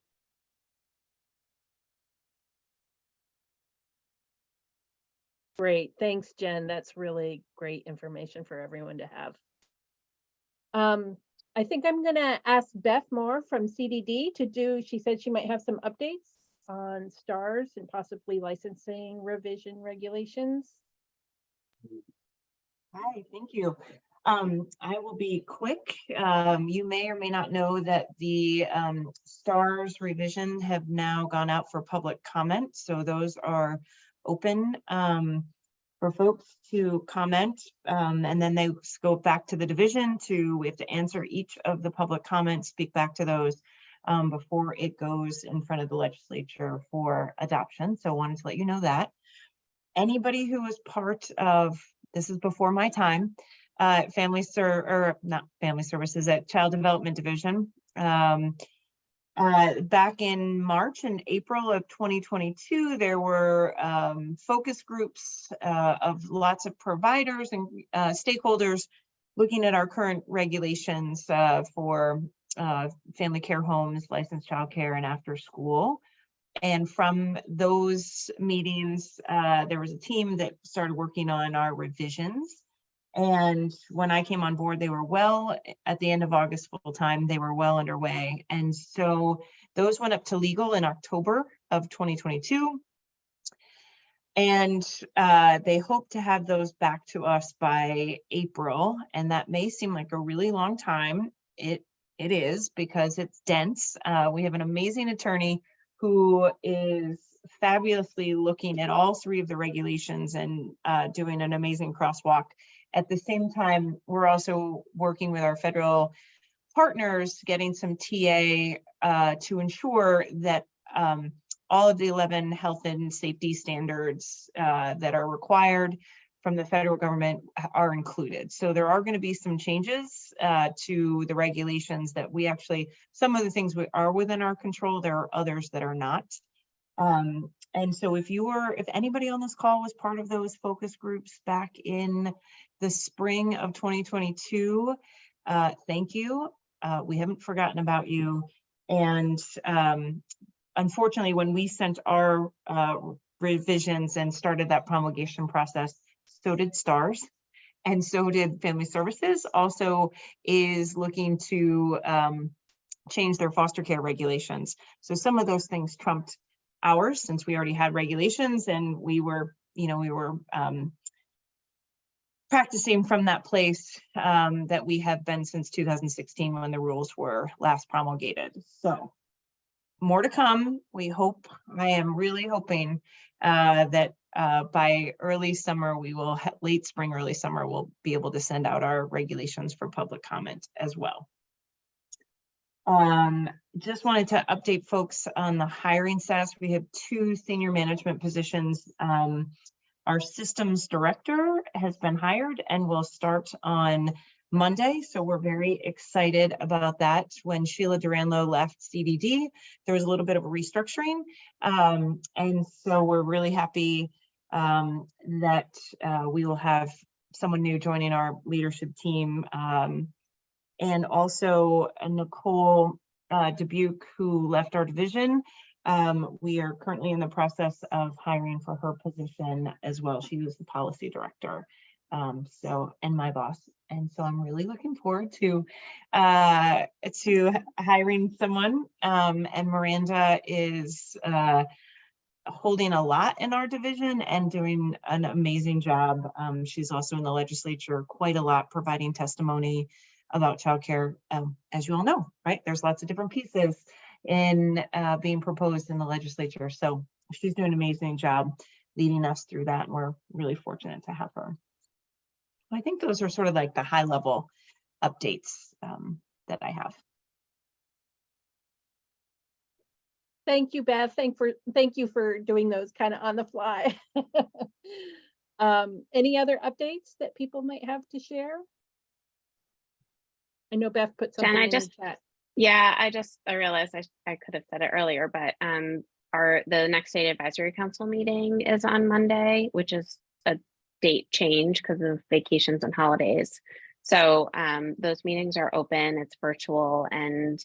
Great, thanks, Jen. That's really great information for everyone to have. I think I'm gonna ask Beth Moore from CDD to do, she said she might have some updates on STARS and possibly licensing revision regulations. Hi, thank you. I will be quick. You may or may not know that the STARS revision have now gone out for public comment. So those are open for folks to comment, and then they go back to the division we have to answer each of the public comments, speak back to those before it goes in front of the legislature for adoption. So I wanted to let you know that. Anybody who was part of, this is before my time, not family services at Child Development Division. Back in March and April of 2022, there were focus groups of lots of providers and stakeholders looking at our current regulations for family care homes, licensed childcare, and after school. And from those meetings, there was a team that started working on our revisions. And when I came on board, they were at the end of August full time, they were well underway. And so those went up to legal in October of 2022. And they hope to have those back to us by April. And that may seem like a really long time. It is, because it's dense. We have an amazing attorney who is fabulously looking at all 3 of the regulations and doing an amazing crosswalk. At the same time, we're also working with our federal partners, getting some TA to ensure that all of the 11 health and safety standards that are required from the federal government are included. So there are going to be some changes to the regulations that we actually, some of the things are within our control. There are others that are not. And so if anybody on this call was part of those focus groups back in the spring of 2022, thank you. We haven't forgotten about you. And unfortunately, when we sent our revisions and started that promulgation process, so did STARS, and so did Family Services. Also is looking to change their foster care regulations. So some of those things trumped ours, since we already had regulations, and we were practicing from that place that we have been since 2016, when the rules were last promulgated. So more to come. We hope, I am really hoping that by early summer, late spring, early summer, we'll be able to send out our regulations for public comment as well. Just wanted to update folks on the hiring status. We have 2 senior management positions. Our systems director has been hired and will start on Monday. So we're very excited about that. When Sheila Duranlo left CDD, there was a little bit of a restructuring. And so we're really happy that we will have someone new joining our leadership team. And also Nicole Dubuque, who left our division. We are currently in the process of hiring for her position as well. She was the policy director, and my boss. And so I'm really looking forward to hiring someone. And Miranda is holding a lot in our division and doing an amazing job. She's also in the legislature quite a lot, providing testimony about childcare, as you all know, right? There's lots of different pieces in being proposed in the legislature. So she's doing an amazing job leading us through that. And we're really fortunate to have her. I think those are sort of like the high level updates that I have. Thank you, Beth. Thank you for doing those kind of on the fly. Any other updates that people might have to share? I know Beth put something in the chat. Yeah, I realized I could have said it earlier, but the next state advisory council meeting is on Monday, which is a date change because of vacations and holidays. So those meetings are open, it's virtual, and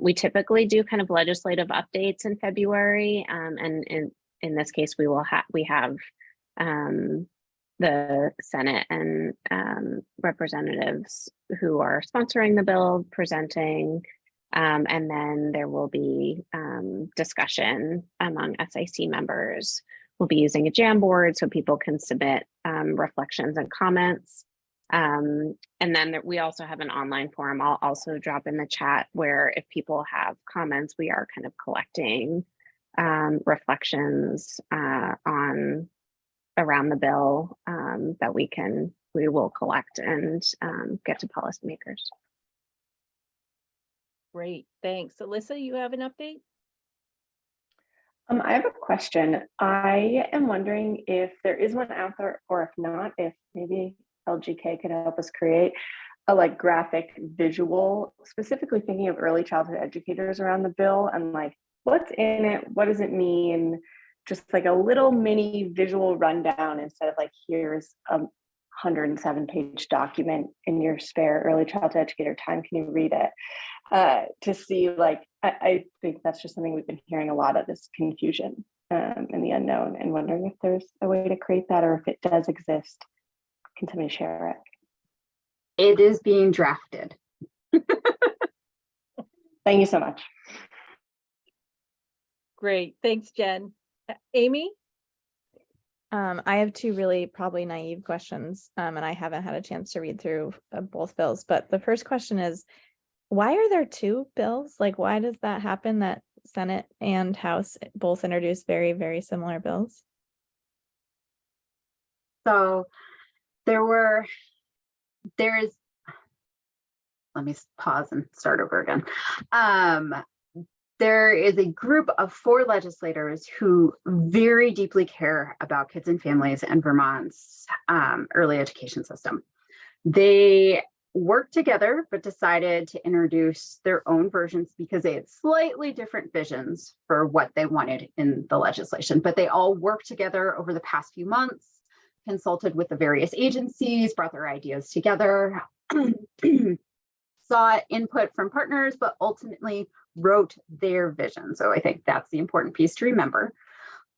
we typically do kind of legislative updates in February. And in this case, we have the Senate and representatives who are sponsoring the bill presenting, and then there will be discussion among SIC members. We'll be using a Jamboard so people can submit reflections and comments. And then we also have an online forum. I'll also drop in the chat where if people have comments, we are kind of collecting reflections around the bill that we will collect and get to policymakers. Great, thanks. Alyssa, you have an update? I have a question. I am wondering if there is one out there, or if not, if maybe LGK could help us create a graphic visual, specifically thinking of early childhood educators around the bill and what's in it, what does it mean? Just a little mini visual rundown instead of here's a 107-page document in your spare early childhood educator time. Can you read it? To see, I think that's just something we've been hearing a lot of, this confusion and the unknown, and wondering if there's a way to create that, or if it does exist. Can somebody share it? It is being drafted. Thank you so much. Great, thanks, Jen. Amy? I have two really probably naive questions, and I haven't had a chance to read through both bills. But the first question is, why are there two bills? Like, why does that happen that Senate and House both introduce very, very similar bills? So there is, let me pause and start over again. There is a group of 4 legislators who very deeply care about kids and families and Vermont's early education system. They worked together, but decided to introduce their own versions because they had slightly different visions for what they wanted in the legislation. But they all worked together over the past few months, consulted with the various agencies, brought their ideas together, sought input from partners, but ultimately wrote their vision. So I think that's the important piece to remember.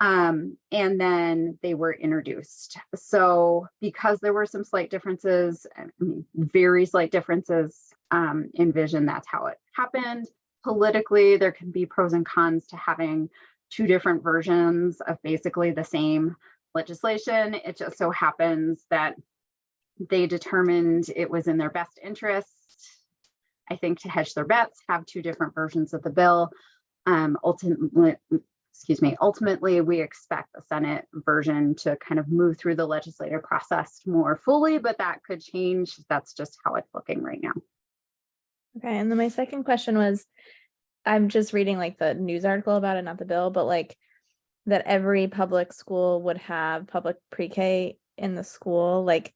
And then they were introduced. So because there were some slight differences, I mean, very slight differences in vision, that's how it happened. Politically, there can be pros and cons to having 2 different versions of basically the same legislation. It just so happens that they determined it was in their best interest, I think, to hedge their bets, have 2 different versions of the bill. Ultimately, we expect the Senate version to kind of move through the legislative process more fully, but that could change. That's just how it's looking right now. Okay, and then my second question was, I'm just reading like the news article about it, not the bill, but like that every public school would have public pre-K in the school. Like,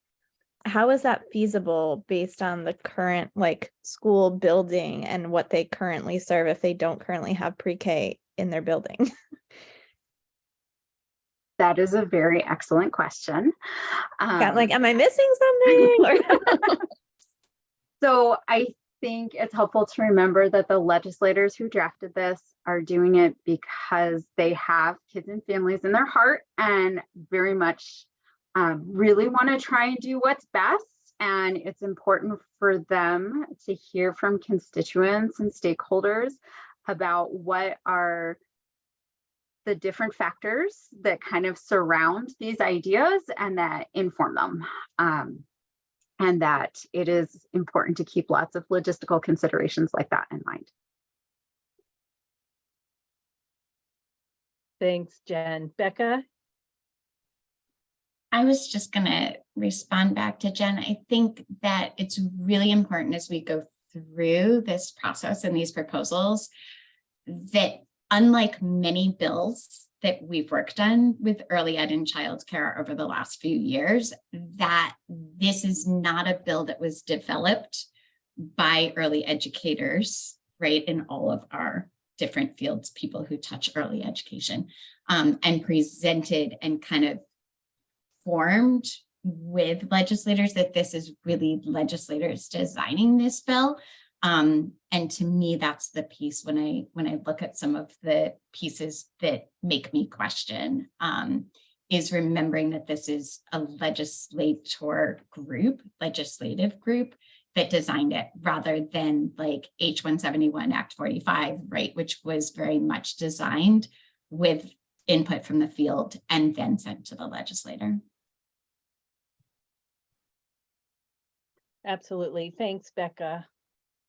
how is that feasible based on the current like school building and what they currently serve if they don't currently have pre-K in their building? That is a very excellent question. Like, am I missing something? So I think it's helpful to remember that the legislators who drafted this are doing it because they have kids and families in their heart and very much really want to try and do what's best. And it's important for them to hear from constituents and stakeholders about what are the different factors that kind of surround these ideas and that inform them. And that it is important to keep lots of logistical considerations like that in mind. Thanks, Jen. Becca? I was just going to respond back to Jen. I think that it's really important as we go through this process and these proposals that, unlike many bills that we've worked on with early ed and childcare over the last few years, that this is not a bill that was developed by early educators, right, in all of our different fields, people who touch early education, and presented and kind of formed with legislators, that this is really legislators designing this bill. And to me, that's the piece when I look at some of the pieces that make me question, is remembering that this is a legislative group that designed it, rather than like H-171 Act 45, right, which was very much designed with input from the field and then sent to the legislator. Absolutely. Thanks, Becca.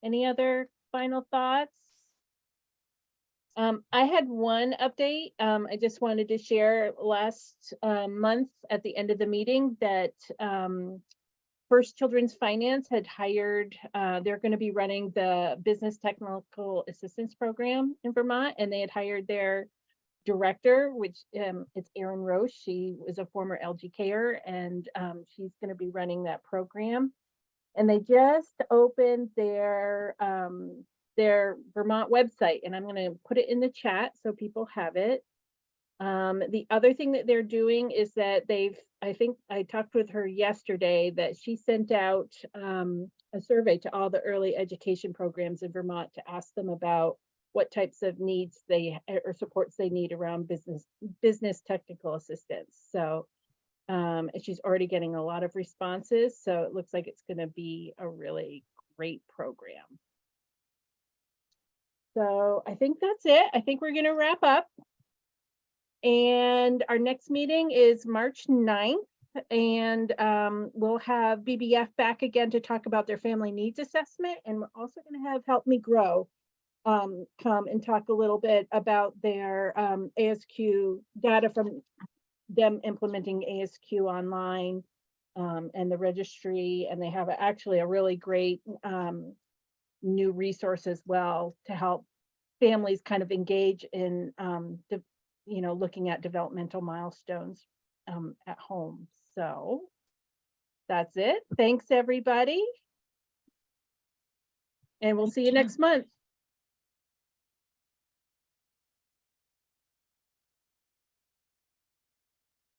Any other final thoughts? I had one update. I just wanted to share last month at the end of the meeting that First Children's Finance had hired, they're going to be running the Business Technical Assistance Program in Vermont, and they had hired their director, which it's Erin Roche. She was a former LGKer, and she's going to be running that program. And they just opened their Vermont website, and I'm going to put it in the chat so people have it. The other thing that they're doing is that I think I talked with her yesterday, that she sent out a survey to all the early education programs in Vermont to ask them about what types of needs or supports they need around business technical assistance. So she's already getting a lot of responses, so it looks like it's going to be a really great program. So I think that's it. I think we're going to wrap up. And our next meeting is March 9th. And we'll have BBF back again to talk about their family needs assessment. And we're also going to have Help Me Grow come and talk a little bit about their ASQ data from them implementing ASQ online and the registry. And they have actually a really great new resource as well to help families kind of engage in looking at developmental milestones at home. So that's it. Thanks, everybody. And we'll see you next month.